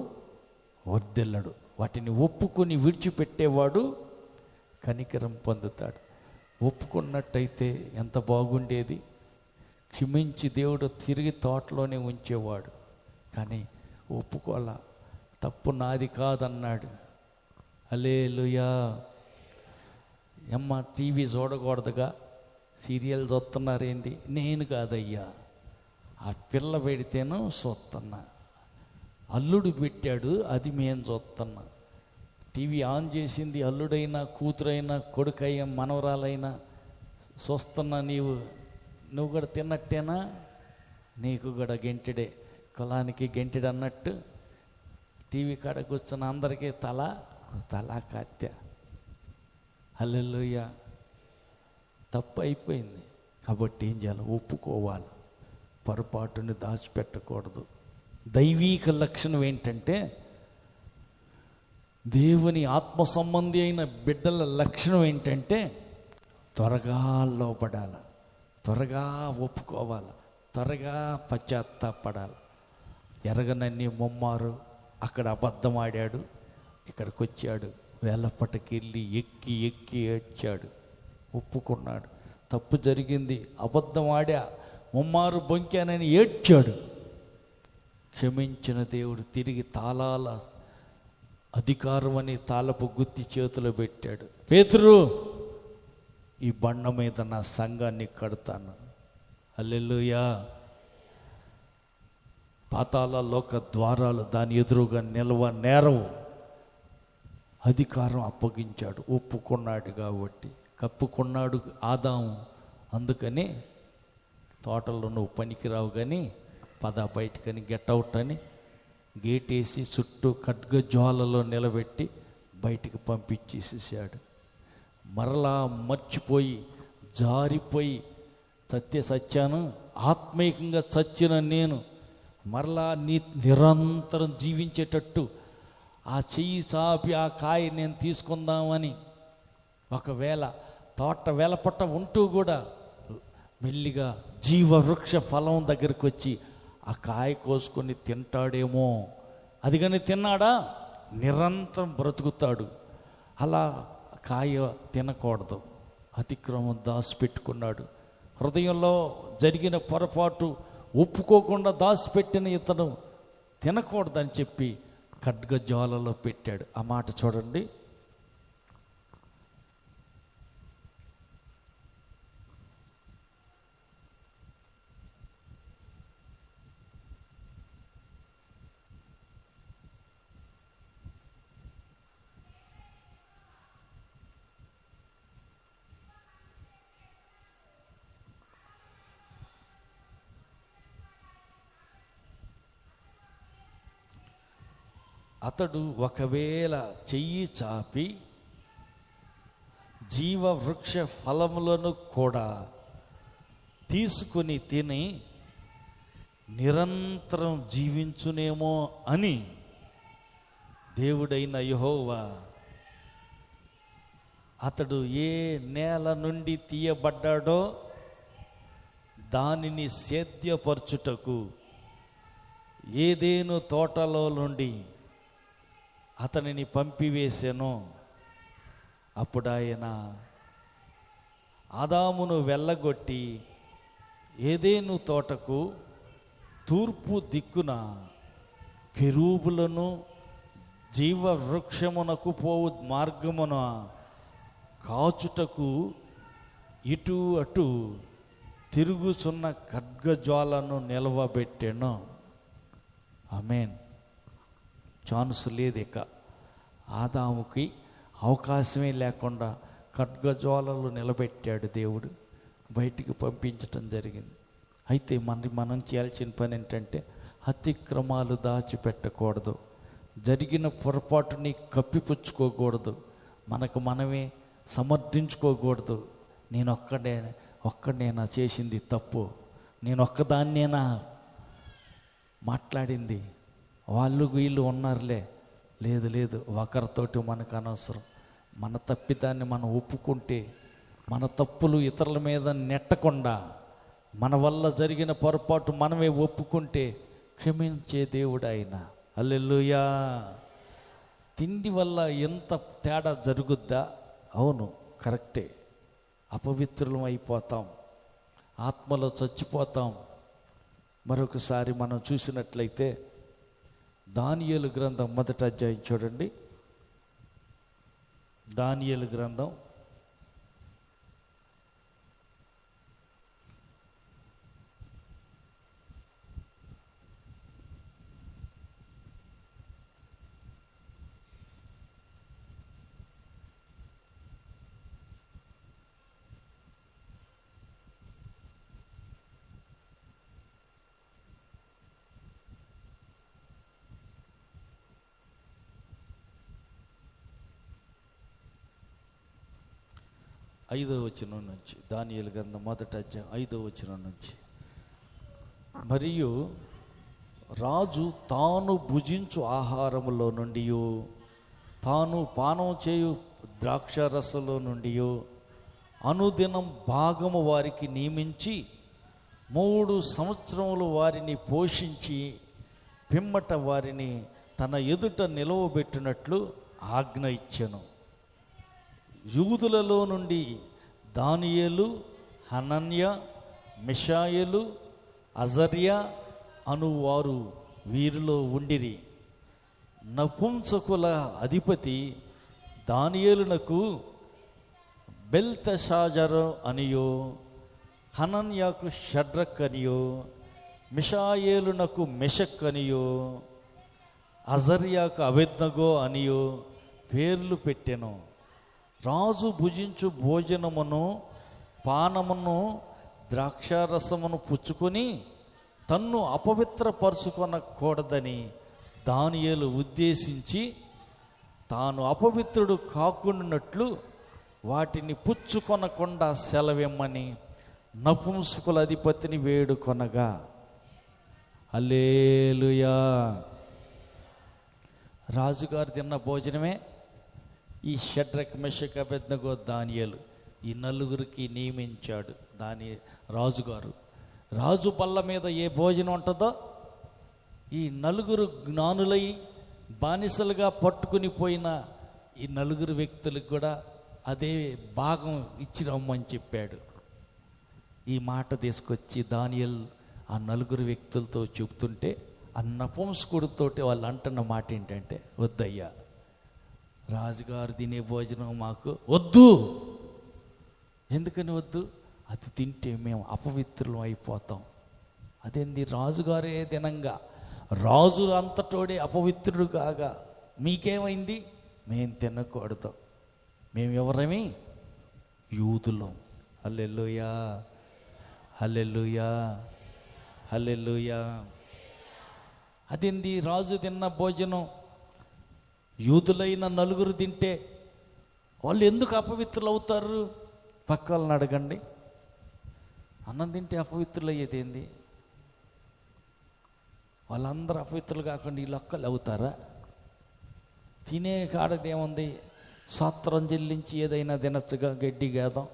వర్ధిల్లడు, వాటిని ఒప్పుకొని విడిచిపెట్టేవాడు కనికరం పొందుతాడు. ఒప్పుకున్నట్టయితే ఎంత బాగుండేది. క్షమించి దేవుడు తిరిగి తోటలోనే ఉంచేవాడు. కానీ ఒప్పుకోలా, తప్పు నాది కాదన్నాడు. హల్లెలూయా. అమ్మ, టీవీ చూడకూడదుగా, సీరియల్ చూస్తున్నారేంది? నేను కాదయ్యా, ఆ పిల్ల పెడితేనో చూస్తున్నా, అల్లుడు పెట్టాడు అది మేము చూస్తున్నా. టీవీ ఆన్ చేసింది అల్లుడైనా, కూతురైనా, కొడుకైనా, మనవరాలైనా చూస్తున్నా. నువ్వు కూడా తిన్నట్టేనా? నీకు కూడా గెంటిడే, కులానికి గెంటిడు అన్నట్టు టీవీ కాడ కూర్చున్న అందరికీ తలా కత్య. హల్లెలూయా. తప్పు అయిపోయింది కాబట్టి ఏం చేయాలి? ఒప్పుకోవాలి. పొరపాటుని దాచిపెట్టకూడదు. దైవీక లక్షణం ఏంటంటే, దేవుని ఆత్మ సంబంధి అయిన బిడ్డల లక్షణం ఏంటంటే, త్వరగా లోపడాలి, త్వరగా ఒప్పుకోవాలి, త్వరగా పశ్చాత్తాపడాలి. ఎరగనన్ని ముమ్మారు అక్కడ అబద్ధం ఆడాడు, ఇక్కడికి వచ్చాడు, వేలపటకెళ్ళి ఎక్కి ఎక్కి ఏడ్చాడు, ఒప్పుకున్నాడు. తప్పు జరిగింది, అబద్ధం ఆడా, ముమ్మారు బొంకానని ఏడ్చాడు. క్షమించిన దేవుడు తిరిగి తాళాల అధికారం అని తాళపు గుత్తి చేతిలో పెట్టాడు. పేతురు, ఈ బండ మీద నా సంఘాన్ని కడతాను. హల్లెలూయా. పాతాళ లోక ద్వారాలు దాని ఎదురుగా నేరవు. అధికారం అప్పగించాడు, ఒప్పుకున్నాడు కాబట్టి. కప్పుకున్నాడు ఆదాము. అందుకని తోటలో నువ్వు పనికిరావు కానీ పద బయటకని, గెట్అవుట్ అని గేటేసి చుట్టూ ఖడ్గజ్వాలలో నిలబెట్టి బయటికి పంపించేసేసాడు. మరలా మర్చిపోయి జారిపోయి సత్యాను ఆత్మీయంగా చచ్చిన నేను మరలా నిరంతరం జీవించేటట్టు ఆ చెయ్యి చాపి ఆ కాయ నేను తీసుకుందామని, ఒకవేళ తోట వెలపట్ట ఉంటూ కూడా మెల్లిగా జీవవృక్ష ఫలం దగ్గరికి వచ్చి ఆ కాయ కోసుకొని తింటాడేమో. అది కానీ తిన్నాడా నిరంతరం బ్రతుకుతాడు. అలా కాయ తినకూడదు. అతిక్రమం దాచిపెట్టుకున్నాడు. హృదయంలో జరిగిన పొరపాటు ఒప్పుకోకుండా దాచిపెట్టిన ఇతను తినకూడదని చెప్పి ఖడ్గజ్వాలలో పెట్టాడు. ఆ మాట చూడండి. అతడు ఒకవేళ చెయ్యి చాపి జీవవృక్ష ఫలములను కూడా తీసుకుని తిని నిరంతరం జీవించునేమో అని దేవుడైన యెహోవా అతడు ఏ నేల నుండి తీయబడ్డాడో దానిని సేద్యపరచుటకు ఏదేను తోటలో నుండి అతనిని పంపివేసెను. అప్పుడు ఆయన ఆదామును వెళ్ళగొట్టి ఏదేను తోటకు తూర్పు దిక్కున కెరూబులను జీవవృక్షమునకు పోవు మార్గమున కాచుటకు ఇటు అటు తిరుగుచున్న ఖడ్గజ్వాలను నిలవబెట్టెను. ఆమేన్. ఛాన్స్ లేదు, ఇక ఆదాముకి అవకాశమే లేకుండా ఖడ్గజ్వాలలు నిలబెట్టాడు దేవుడు, బయటికి పంపించటం జరిగింది. అయితే మనం చేయాల్సిన పని ఏంటంటే అతిక్రమాలు దాచిపెట్టకూడదు, జరిగిన పొరపాటుని కప్పిపుచ్చుకోకూడదు, మనకు మనమే సమర్థించుకోకూడదు. నేను ఒక్కడేనా చేసింది తప్పు, నేను ఒక్కదాన్నేనా మాట్లాడింది, వాళ్ళు వీళ్ళు ఉన్నారులే, లేదు ఒకరితోటి మనకు అనవసరం. మన తప్పిదాన్ని మనం ఒప్పుకుంటే, మన తప్పులు ఇతరుల మీద నెట్టకుండా, మన వల్ల జరిగిన పొరపాటు మనమే ఒప్పుకుంటే క్షమించే దేవుడు ఆయన. హల్లెలూయా. తిండి వల్ల ఎంత తేడా జరుగుద్దా? అవును, కరెక్టే. అపవిత్రులం అయిపోతాం, ఆత్మలో చచ్చిపోతాం. మరొకసారి మనం చూసినట్లయితే దానియేలు గ్రంథం 1వ అధ్యాయం చూడండి. దానియేలు గ్రంథం 5వ వచనం నుంచి, దానియేలు గ్రంథం 1వ అధ్యాయం 5వ వచనం నుంచి. మరియు రాజు తాను భుజించు ఆహారములో నుండి, తాను పానం చేయు ద్రాక్షరసలో నుండి అనుదినం భాగము వారికి నియమించి 3 సంవత్సరములు వారిని పోషించి పిమ్మట వారిని తన ఎదుట నిలవబెట్టినట్లు ఆజ్ఞ ఇచ్చెను. యూదులలో నుండి దానియేలు, హనన్య, మిషాయేలు, అజర్యా అనువారు వీరిలో ఉండిరి. నపుంసకుల అధిపతి దానియేలునకు బెల్తెషాజరు అనియో, హనన్యాకు షడ్రక్ అనియో, మిషాయేలునకు మెషక్ అనియో, అజర్యాకు అబేద్నగో అనియో పేర్లు పెట్టెను. రాజు భుజించు భోజనమును పానమును ద్రాక్షారసమును పుచ్చుకొని తన్ను అపవిత్రపరుచుకొనకూడదని దానియేలు ఉద్దేశించి తాను అపవిత్రుడు కాకుండానట్లు వాటిని పుచ్చుకొనకుండా సెలవిమ్మని నపుంసకుల అధిపతిని వేడుకొనగా. హల్లెలూయా. రాజుగారు తిన్న భోజనమే ఈ షడ్రక్, మెషక్, అబేద్నగో, దానియేలు ఈ 4 నియమించాడు రాజుగారు. రాజు పళ్ళ మీద ఏ భోజనం ఉంటుందో ఈ 4 జ్ఞానులై బానిసలుగా పట్టుకుని పోయిన ఈ 4 వ్యక్తులకు కూడా అదే భాగం ఇచ్చి రమ్మని చెప్పాడు. ఈ మాట తీసుకొచ్చి దానియేలు ఆ 4 వ్యక్తులతో చెప్తుంటే ఆ నపుంసకుడితోటి వాళ్ళు అంటున్న మాట ఏంటంటే, వద్దయ్యా, రాజుగారు తినే భోజనం మాకు వద్దు. ఎందుకని వద్దు? అది తింటే మేము అపవిత్రులం అయిపోతాం. అదేంది? రాజుగారే తినంగా, రాజు అంతటోడే అపవిత్రుడు కాగా మీకేమైంది? మేము తినకూడదు. మేము ఎవరమి? యూదులం. హల్లెలూయా, హల్లెలూయా, హల్లెలూయా. అదేంది? రాజు తిన్న భోజనం యూదులైన నలుగురు తింటే వాళ్ళు ఎందుకు అపవిత్రులు అవుతారు? పక్క వాళ్ళని అడగండి. అన్నం తింటే అపవిత్రులు అయ్యేది ఏంది? వాళ్ళందరూ అపవిత్రులు కాకుండా వీళ్ళు ఒక్కళ్ళు అవుతారా? తినే కాడదేముంది, సత్రం చెల్లించి ఏదైనా తినచ్చుగా, గడ్డి గేదం.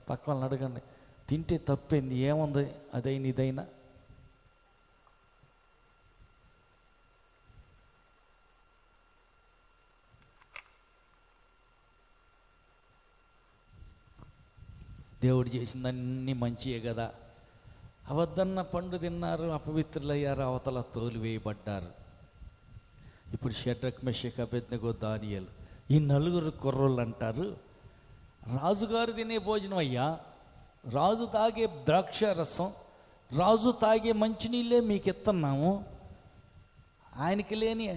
పక్క వాళ్ళని అడగండి, తింటే తప్పేంది, ఏముంది అదైనా ఇదైనా? దేవుడు చేసిందన్నీ మంచియే కదా. అవద్దన్న పండు తిన్నారు, అపవిత్రులయ్యారు, అవతల తోలు వేయబడ్డారు. ఇప్పుడు షడ్రక్, మెషక్, అబేద్నెగో, దానియేలు ఈ నలుగురు కుర్రోళ్ళు అంటారు, రాజుగారు తినే భోజనం అయ్యా, రాజు తాగే ద్రాక్ష రసం, రాజు తాగే మంచినీళ్ళే మీకు ఇస్తున్నాము, ఆయనకి లేని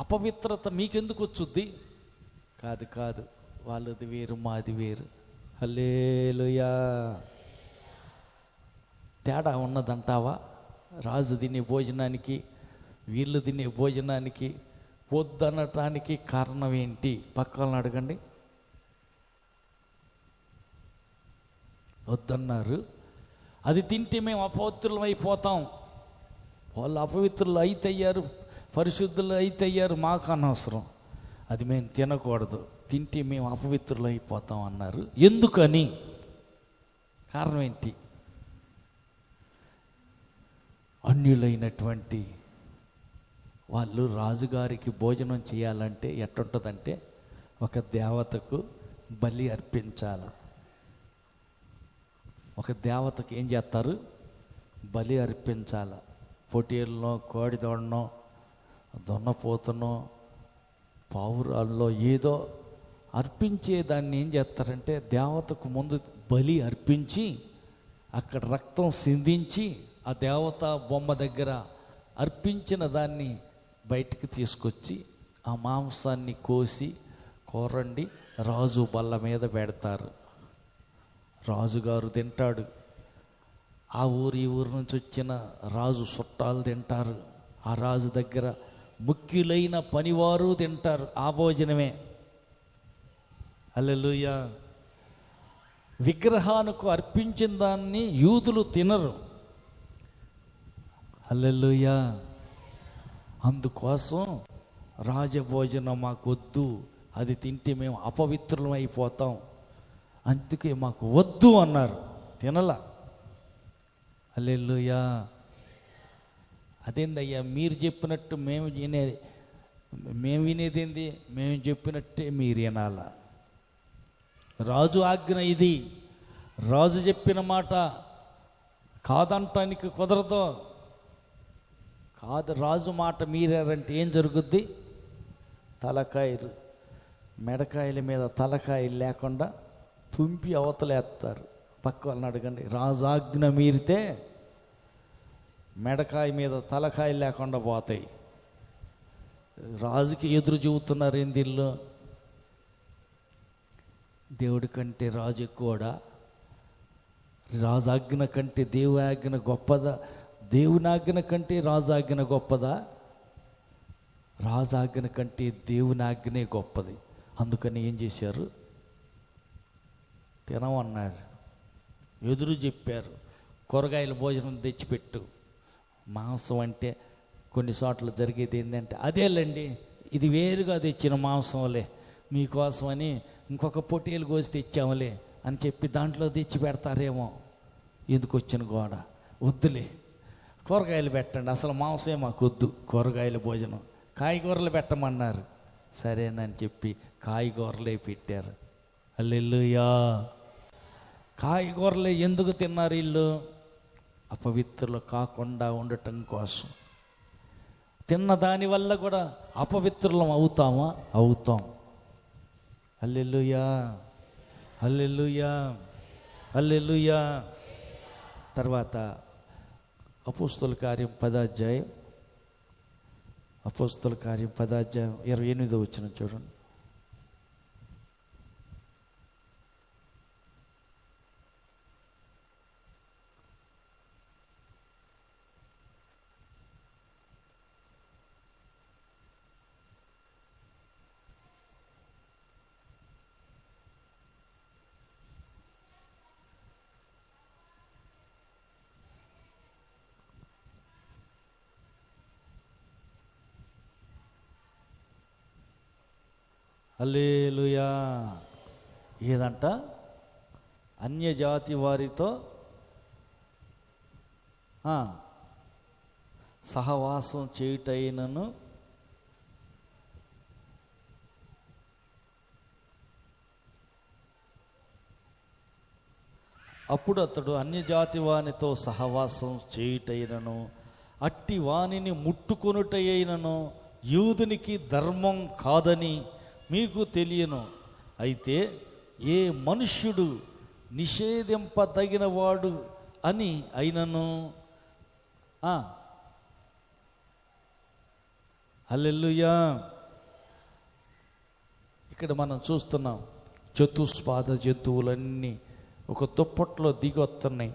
అపవిత్రత మీకెందుకు వచ్చుద్ది? కాదు కాదు, వాళ్ళది వేరు, మాది వేరు. హల్లెలూయా. తేడా ఉన్నదంటావా? రాజు తినే భోజనానికి వీళ్ళు తినే భోజనానికి వద్దనటానికి కారణం ఏంటి? పక్క వాళ్ళని అడగండి. వద్దన్నారు, అది తింటే మేము అపవిత్రులం అయిపోతాం. వాళ్ళు అపవిత్రులు అయితే అయ్యారు, పరిశుద్ధులు అయితే అయ్యారు, మాకు అనవసరం, అది మేము తినకూడదు, తింటే మేము అపవిత్రులు అయిపోతాం అన్నారు. ఎందుకని? కారణం ఏంటి? అన్యులైనటువంటి వాళ్ళు రాజుగారికి భోజనం చేయాలంటే ఎట్టుంటుందంటే, ఒక దేవతకు బలి అర్పించాల. ఒక దేవతకు ఏం చేస్తారు? బలి అర్పించాల. పొట్టేళ్ళనో, కోడి దొడనో, దొన్నపోతనో, పావురాల్లో ఏదో అర్పించేదాన్ని ఏం చేస్తారంటే, దేవతకు ముందు బలి అర్పించి అక్కడ రక్తం సిందించి ఆ దేవత బొమ్మ దగ్గర అర్పించిన దాన్ని బయటికి తీసుకొచ్చి ఆ మాంసాన్ని కోసి కూరండి రాజు బల్ల మీద పెడతారు. రాజుగారు తింటాడు, ఆ ఊరు ఈ ఊరు నుంచి వచ్చిన రాజు చుట్టాలు తింటారు, ఆ రాజు దగ్గర ముఖ్యులైన పనివారు తింటారు. ఆ భోజనమే. హల్లెలూయా. విగ్రహానికి అర్పించిన దాన్ని యూదులు తినరు. హల్లెలూయా. అందుకోసం రాజభోజనం మాకు వద్దు, అది తింటే మేము అపవిత్రులం అయిపోతాం, అందుకే మాకు వద్దు అన్నారు. తినలా. హల్లెలూయా. అదేందయ్యా మీరు చెప్పినట్టు మేము వినేదేంది? మేము చెప్పినట్టే మీరు వినాల. రాజు ఆజ్ఞ ఇది, రాజు చెప్పిన మాట కాదంటానికి కుదరదు. కాదు, రాజు మాట మీరారంటే ఏం జరుగుద్ది? తలకాయలు, మెడకాయల మీద తలకాయలు లేకుండా తుంపి అవతలేస్తారు. పక్క వాళ్ళని అడగండి, రాజు ఆజ్ఞ మీరితే మెడకాయ మీద తలకాయలు లేకుండా పోతాయి. రాజుకి ఎదురు చెబుతున్నారు ఏంది వీళ్ళు? దేవుడి కంటే రాజు ఎక్కువడా? రాజాజ్ఞ కంటే దేవుని ఆజ్ఞ గొప్పదా? దేవుని ఆజ్ఞ కంటే రాజాజ్ఞ గొప్పదా? రాజాజ్ఞ కంటే దేవుని ఆజ్ఞనే గొప్పది. అందుకని ఏం చేశారు? తినమన్నారు, ఎదురు చెప్పారు. కూరగాయల భోజనం తెచ్చిపెట్టు. మాంసం అంటే కొన్ని చోట్ల జరిగేది ఏంటంటే, అదేలేండి ఇది వేరుగా తెచ్చిన మాంసంలే, మీకోసమని ఇంకొక పొట్టేలు కోసి తెచ్చాములే అని చెప్పి దాంట్లో తెచ్చి పెడతారేమో. ఎందుకు వచ్చిన గోడ? వద్దులే, కూరగాయలు పెట్టండి, అసలు మాంసమే మాకు వద్దు, కూరగాయల భోజనం, కాయగూరలు పెట్టమన్నారు. సరేనని చెప్పి కాయగూరలే పెట్టారు. హల్లెలూయా. కాయగూరలే ఎందుకు తిన్నారు వీళ్ళు? అపవిత్రులు కాకుండా ఉండటం కోసం. తిన్న దానివల్ల కూడా అపవిత్రులం అవుతామా? అవుతాం. హల్లెలూయా, హల్లెలూయా, హల్లెలూయా. తర్వాత అపోస్తలుల కార్యం 10వ అధ్యాయం, అపోస్తలుల కార్యం 10వ అధ్యాయం 28వ వచనం చూడండి. హల్లెలూయా. ఏదంట? అన్యజాతి వారితో సహవాసం చేయుటైనను అప్పుడు అతడు అన్యజాతి వానితో సహవాసం చేయుటైనను అట్టి వానిని ముట్టుకొనుటైనను యూదునికి ధర్మం కాదని మీకు తెలియను. అయితే ఏ మనుష్యుడు నిషేధింపదగినవాడు అని అయినను హల్లెలూయా. ఇక్కడ మనం చూస్తున్నాం చతుష్పాద జంతువులన్నీ ఒక దుప్పట్లో దిగి వస్తున్నాయి.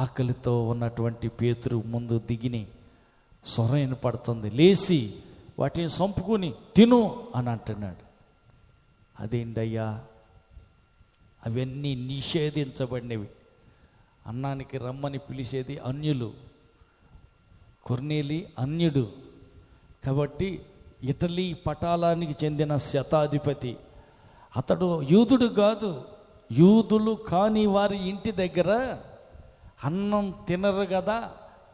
ఆకలితో ఉన్నటువంటి పేతురు ముందు దిగిని స్వరం వినపడుతుంది. లేచి వాటిని చంపుకొని తిను అని అంటున్నాడు. అదేంటయ్యా? అవన్నీ నిషేధించబడినవి. అన్నానికి రమ్మని పిలిచేది అన్యులు. కొర్నేలి అన్యుడు కాబట్టి ఇటలీ పటాలానికి చెందిన శతాధిపతి. అతడు యూదుడు కాదు. యూదులు కాని వారి ఇంటి దగ్గర అన్నం తినరు కదా,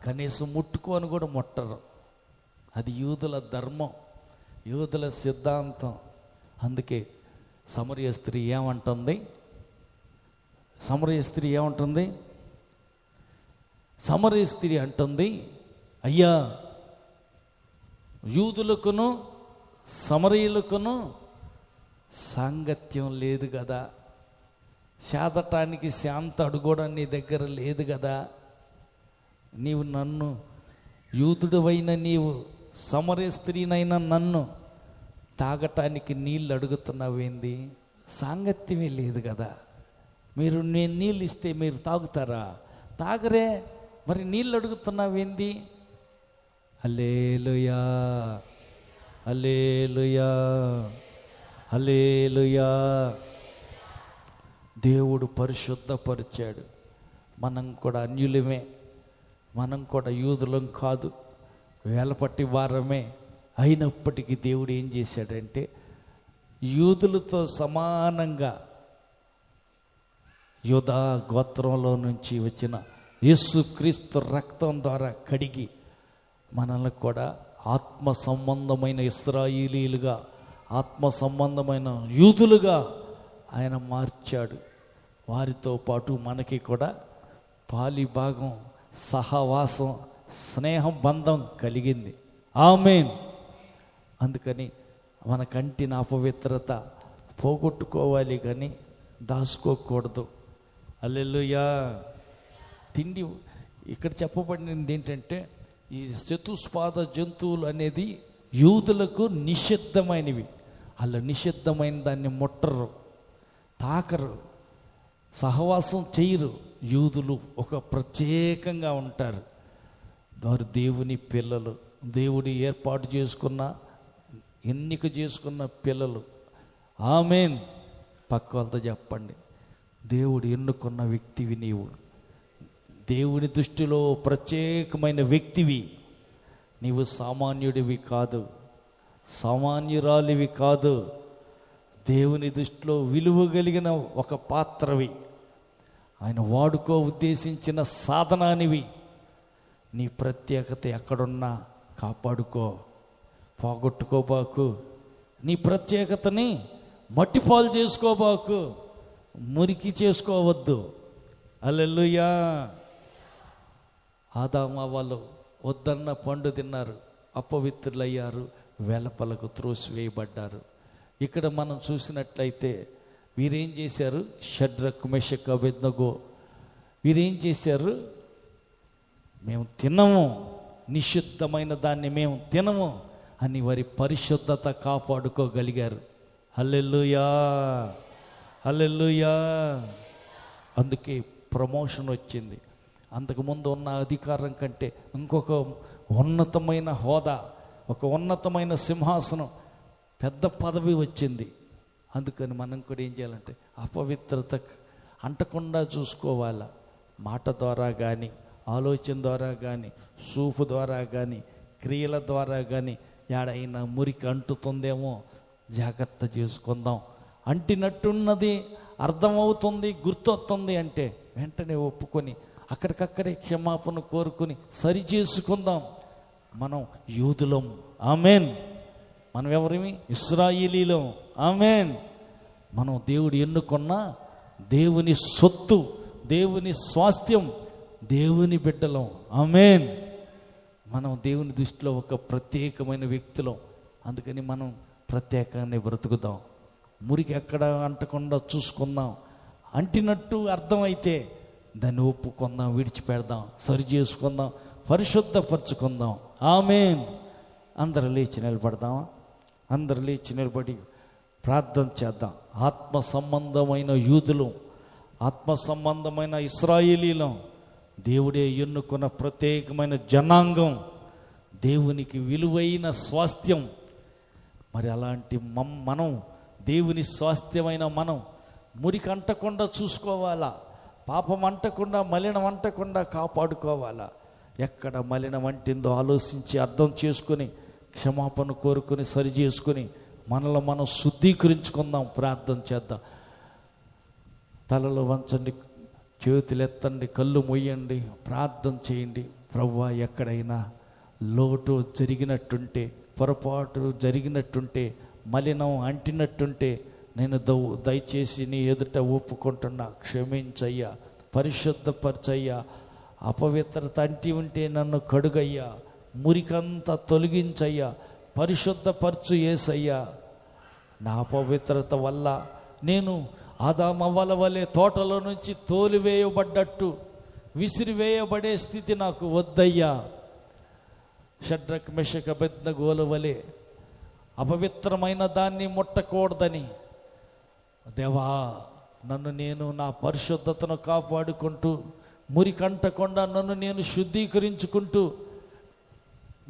కనీసం ముట్టుకొని కూడా ముట్టరు. అది యూదుల ధర్మం, యూదుల సిద్ధాంతం. అందుకే సమరయ స్త్రీ ఏమంటుంది? సమరయ స్త్రీ అంటుంది, అయ్యా, యూదులకును సమరయులకును సాంగత్యం లేదు కదా, శాదటానికి శాంత అడుగోడం నీ దగ్గర లేదు కదా, నీవు నన్ను యూదుడవైన నీవు సమరయ స్త్రీనైనా నన్ను తాగటానికి నీళ్ళు అడుగుతున్నావేంది? సాంగత్యమే లేదు కదా. మీరు నేను నీళ్ళు ఇస్తే మీరు తాగుతారా? తాగరే, మరి నీళ్ళు అడుగుతున్నావేంది? హల్లెలూయా, హల్లెలూయా, హల్లెలూయా. దేవుడు పరిశుద్ధపరిచాడు. మనం కూడా అన్యులమే, మనం కూడా యూదులం కాదు, వేలపట్టి వారమే. అయినప్పటికీ దేవుడు ఏం చేశాడంటే యూదులతో సమానంగా యూదా గోత్రంలో నుంచి వచ్చిన యేసుక్రీస్తు రక్తం ద్వారా కడిగి మనల్ని కూడా ఆత్మ సంబంధమైన ఇశ్రాయేలీలుగా, ఆత్మ సంబంధమైన యూదులుగా ఆయన మార్చాడు. వారితో పాటు మనకి కూడా పాలిభాగం, సహవాసం, స్నేహం, బంధం కలిగింది. ఆమేన్. అందుకని మన కంటిన అపవిత్రత పోగొట్టుకోవాలి కానీ దాచుకోకూడదు. హల్లెలూయా. తిండి ఇక్కడ చెప్పబడినది ఏంటంటే ఈ చతుష్పాద జంతువులు అనేది యూదులకు నిషిద్ధమైనవి. అలా నిషిద్ధమైన దాన్ని ముట్టరు, తాకరు, సహవాసం చేయరు. యూదులు ఒక ప్రత్యేకంగా ఉంటారు. వారు దేవుని పిల్లలు, దేవుడి ఏర్పాటు చేసుకున్న, ఎన్నిక చేసుకున్న పిల్లలు. ఆమేన్. పక్క వాళ్ళతో చెప్పండి, దేవుడు ఎన్నుకున్న వ్యక్తివి నీవు. దేవుని దృష్టిలో ప్రత్యేకమైన వ్యక్తివి నీవు. సామాన్యుడివి కాదు, సామాన్యురాలివి కాదు. దేవుని దృష్టిలో విలువ కలిగిన ఒక పాత్రవి. ఆయన వాడుకో ఉద్దేశించిన సాధనానివి. నీ ప్రత్యేకత ఎక్కడున్నా కాపాడుకో, పోగొట్టుకోబాకు. నీ ప్రత్యేకతని మట్టిపాలు చేసుకోబాకు, మురికి చేసుకోవద్దు. హల్లెలూయా. ఆదాము వాళ్ళు వద్దన్న పండు తిన్నారు, అపవిత్రులయ్యారు, వెలపలకు త్రోసివేయబడ్డారు. ఇక్కడ మనం చూసినట్లయితే వీరేం చేశారు? షడ్రక్, మెషక్, అబేద్నెగో వీరేం చేశారు? మేము తినము, నిషిద్ధమైన దాన్ని మేము తినము అని వారి పరిశుద్ధత కాపాడుకోగలిగారు. హల్లెలూయా, హల్లెలూయా. అందుకే ప్రమోషన్ వచ్చింది. అంతకుముందు ఉన్న అధికారం కంటే ఇంకొక ఉన్నతమైన హోదా, ఒక ఉన్నతమైన సింహాసనం, పెద్ద పదవి వచ్చింది. అందుకని మనం కూడా ఏం చేయాలంటే అపవిత్రత అంటకుండా చూసుకోవాలా. మాట ద్వారా కానీ, ఆలోచన ద్వారా కానీ, చూపు ద్వారా కానీ, క్రియల ద్వారా కానీ ఏడైనా మురికి అంటుతుందేమో జాగ్రత్త చేసుకుందాం. అంటినట్టున్నది అర్థమవుతుంది, గుర్తొస్తుంది అంటే వెంటనే ఒప్పుకొని అక్కడికక్కడే క్షమాపణ కోరుకుని సరి చేసుకుందాం. మనం యూదులం, ఆమేన్. మనం ఎవరిమి? ఇశ్రాయేలీలం, ఆమేన్. మనం దేవుడు ఎన్నుకున్న దేవుని సొత్తు, దేవుని స్వాస్థ్యం, దేవుని బిడ్డలం, ఆమేన్. మనం దేవుని దృష్టిలో ఒక ప్రత్యేకమైన వ్యక్తులం. అందుకని మనం ప్రత్యేకాన్ని బ్రతుకుదాం. మురికి ఎక్కడ అంటకుండా చూసుకుందాం. అంటినట్టు అర్థమైతే దాన్ని ఒప్పుకుందాం, విడిచిపెడదాం, సరి చేసుకుందాం, పరిశుద్ధపరచుకుందాం, ఆమేన్. అందరూ లేచి నిలబడదామా? అందరూ లేచి నిలబడి ప్రార్థన చేద్దాం. ఆత్మ సంబంధమైన యూదులు, ఆత్మ సంబంధమైన ఇశ్రాయేలీలం, దేవుడే ఎన్నుకున్న ప్రత్యేకమైన జనాంగం, దేవునికి విలువైన స్వాస్థ్యం. మరి అలాంటి మనం దేవుని స్వాస్థ్యమైన మనం మురికి అంటకుండా చూసుకోవాలా, పాపం అంటకుండా, మలినం అంటకుండా కాపాడుకోవాలా. ఎక్కడ మలినం అంటిందో ఆలోచించి అర్థం చేసుకుని క్షమాపణ కోరుకుని సరి చేసుకుని మనలో మనం శుద్ధీకరించుకుందాం. ప్రార్థన చేద్దాం. తలలు వంచండి, చేతులు ఎత్తండి, కళ్ళు మొయ్యండి, ప్రార్థన చేయండి. ప్రభువా, ఎక్కడైనా లోటు జరిగినట్టుంటే, పొరపాటు జరిగినట్టుంటే, మలినం అంటినట్టుంటే నేను దయచేసి నీ ఎదుట ఒప్పుకుంటున్నా, క్షమించయ్యా, పరిశుద్ధపరచయ్యా. అపవిత్రత అంటి ఉంటే నన్ను కడుగయ్యా, మురికంతా తొలగించయ్యా, పరిశుద్ధపరచు యేసయ్యా. నా అపవిత్రత వల్ల నేను ఆదామవ్వల వలె తోటలో నుంచి తోలివేయబడ్డట్టు విసిరివేయబడే స్థితి నాకు వద్దయ్యా. షడ్రక్ మెషక్ అబేద్నెగోల వలె అపవిత్రమైన దాన్ని ముట్టకూడదని దేవా, నన్ను నేను నా పరిశుద్ధతను కాపాడుకుంటూ, మురికంటకుండా నన్ను నేను శుద్ధీకరించుకుంటూ,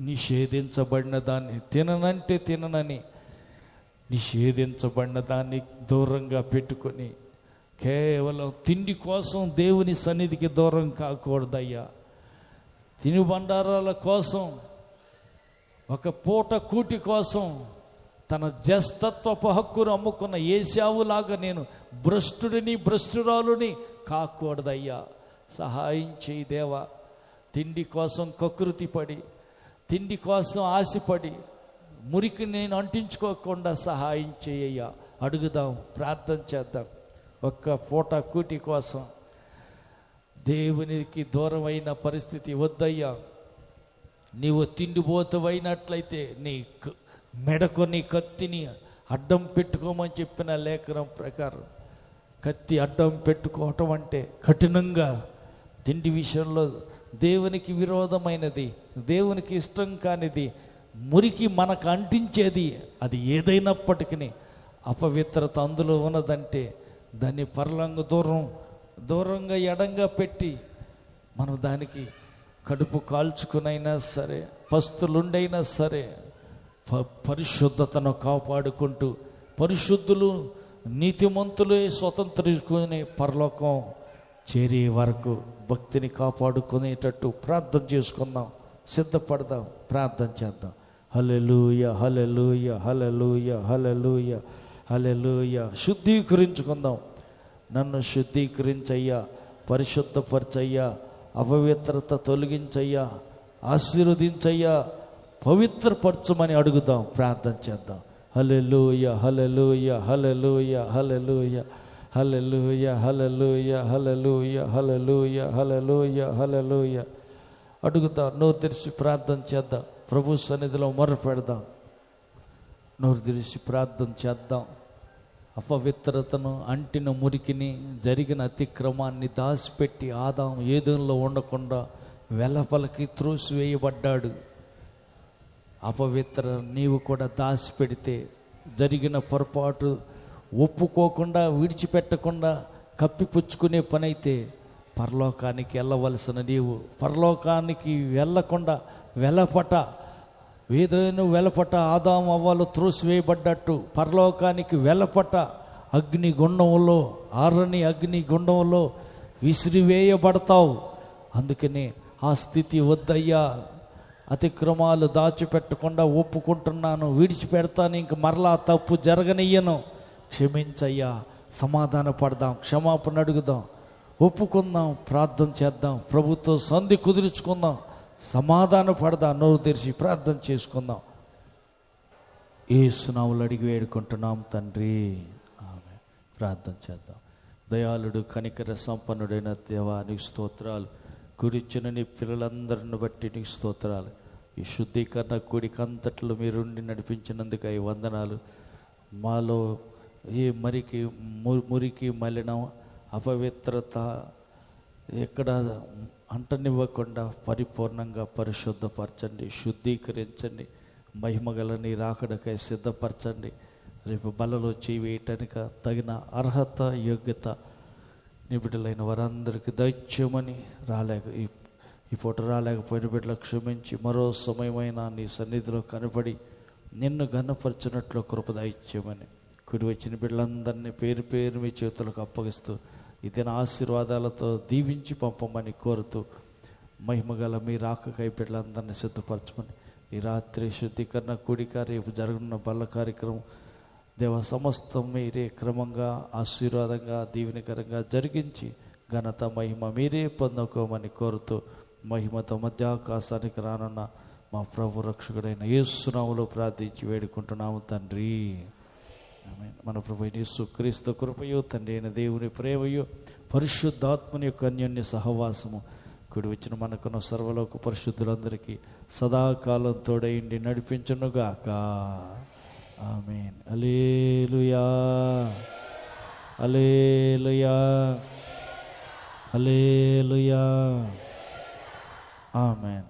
నిషేధించబడిన దాన్ని తిననంటే తిననని నిషేధించబడిన దాన్ని దూరంగా పెట్టుకొని కేవలం తిండి కోసం దేవుని సన్నిధికి దూరం కాకూడదయ్యా. తినుబండారాల కోసం, ఒక పూట కూటి కోసం తన జ్యేష్ఠత్వపు హక్కును అమ్ముకున్న ఏశావులాగా నేను భ్రష్టుడిని, భ్రష్టురాలుని కాకూడదయ్యా. సహాయం చేయి దేవా. తిండి కోసం కకృతి పడి, తిండి కోసం ఆశపడి మురికి నేను అంటించుకోకుండా సహాయం చేయయ్యా. అడుగుదాం, ప్రార్థన చేద్దాం. ఒక్క పూట కూటి కోసం దేవునికి దూరమైన పరిస్థితి వద్దయ్యా. నీవు తిండిపోతవైనట్లయితే నీ మెడకు నీ కత్తిని అడ్డం పెట్టుకోమని చెప్పిన లేఖనం ప్రకారం కత్తి అడ్డం పెట్టుకోవటం అంటే కఠినంగా తిండి విషయంలో దేవునికి విరోధమైనది, దేవునికి ఇష్టం కానిది, మురికి మనకు అంటించేది, అది ఏదైనప్పటికీ అపవిత్రత అందులో ఉన్నదంటే దాన్ని పరలంగా దూరంగా ఎడంగా పెట్టి మనం దానికి కడుపు కాల్చుకునైనా సరే, పస్తులుండైనా సరే పరిశుద్ధతను కాపాడుకుంటూ, పరిశుద్ధులు నీతిమంతులే స్వతంత్రించుకుని పరలోకం చేరే వరకు భక్తిని కాపాడుకునేటట్టు ప్రార్థన చేసుకుందాం. సిద్ధపడదాం, ప్రార్థన చేద్దాం. హల్లెలూయా, హల్లెలూయా, హల్లెలూయా, హల్లెలూయా, హల్లెలూయా. శుద్ధీకరించుకుందాం. నన్ను శుద్ధీకరించయ్యా, పరిశుద్ధపరచయ్యా, అపవిత్రత తొలగించయ్యా, ఆశీర్వదించయ్యా, పవిత్రపరచమని అడుగుదాం, ప్రార్థన చేద్దాం. హల్లెలూయా, హల్లెలూయా, హల్లెలూయా, హల్లెలూయా, హల్లెలూయా, హల్లెలూయా, హల్లెలూయా, హల్లెలూయా, హల్లెలూయా, హల్లెలూయా. అడుగుదాం, నోరు తెరిచి ప్రార్థన చేద్దాం. ప్రభు సన్నిధిలో మొర్ర పెడదాం. నోరు తెరిచి ప్రార్థన చేద్దాం. అపవిత్రతను, అంటిన మురికిని, జరిగిన అతిక్రమాన్ని దాచిపెట్టి ఆదాము ఏదెన్లో ఉండకుండా వెలపలకి త్రోసివేయబడ్డాడు. అపవిత్ర నీవు కూడా దాచిపెడితే, జరిగిన పొరపాటు ఒప్పుకోకుండా, విడిచిపెట్టకుండా కప్పిపుచ్చుకునే పని అయితే పరలోకానికి వెళ్ళవలసిన నీవు పరలోకానికి వెళ్ళకుండా వెలపట, ఏదైనా వెలపట ఆదాము అవ్వలు త్రోసివేయబడ్డట్టు పరలోకానికి వెలపట అగ్నిగుండంలో, ఆరని అగ్నిగుండంలో విసిరివేయబడతావు. అందుకని ఆ స్థితి వద్దయ్యా. అతిక్రమాలు దాచిపెట్టకుండా ఒప్పుకుంటున్నాను, విడిచిపెడతాను, ఇంక మరలా తప్పు జరగనియ్యను. క్షమించయ్యా, సమాధాన పడదాం, క్షమాపణ అడుగుదాం, ఒప్పుకుందాం, ప్రార్థన చేద్దాం, ప్రభుతో సంధి కుదుర్చుకుందాం, సమాధాన పడదాం, నోరు తెరిచి ప్రార్థన చేసుకుందాం. యేసు నామములో అడిగి వేడుకుంటున్నాం తండ్రి, ఆమేన్. ప్రార్థన చేద్దాం. దయాళుడు కనికర సంపన్నుడైన దేవా, నీకు స్తోత్రాలు. కూర్చున్న నీ పిల్లలందరిని బట్టి నీకు స్తోత్రాలు. ఈ శుద్ధీకరణ కూడికంతట్లో మీరుండి నడిపించినందుకై వందనాలు. మాలో ఏ మురికి మలినం అపవిత్రత ఎక్కడ అంటనివ్వకుండా పరిపూర్ణంగా పరిశుద్ధపరచండి, శుద్ధీకరించండి. మహిమగల నీ రాకడకై సిద్ధపరచండి. రేపు బలలో చేయవేయటానికి తగిన అర్హత, యోగ్యత నీ బిడ్డలైన వారందరికీ దయచేయమని, ఈ పూట రాలేకపోయిన బిడ్డలకు క్షమించి మరో సమయమైన నీ సన్నిధిలో కనపడి నిన్ను ఘనపరచినట్లు కృప దయచేయమని, కుడి వచ్చిన బిడ్డలందరినీ పేరు పేరు మీ చేతులకు అప్పగిస్తూ ఇదిన ఆశీర్వాదాలతో దీవించి పంపమని కోరుతూ, మహిమగల మీ రాకకై బిడ్డలందరినీ సిద్ధపరచమని, ఈ రాత్రి శుద్ధీకరణ కూడిక, రేపు జరగనున్న బల్ల కార్యక్రమం దేవ సమస్తం మీరే క్రమంగా ఆశీర్వాదంగా దీవెనకరంగా జరిగించి ఘనత మహిమ మీరే పొందుకోమని కోరుతూ, మహిమతో మధ్యాకాశానికి రానున్న మా ప్రభు రక్షకుడైన యేసు నామములో ప్రార్థించి వేడుకుంటున్నాము తండ్రి, ఆమేన్. మన ప్రభు యేసు క్రీస్తు కృపయు, తండ్రి అయిన దేవుని ప్రేమయు, పరిశుద్ధాత్మని యొక్క అన్యోన్య సహవాసము కూడి వచ్చిన మనకున్న సర్వలోక పరిశుద్ధులందరికీ సదాకాలం తోడైండి నడిపించునుగాక. ఆమేన్. హల్లెలూయా, హల్లెలూయా, హల్లెలూయా. ఆమేన్.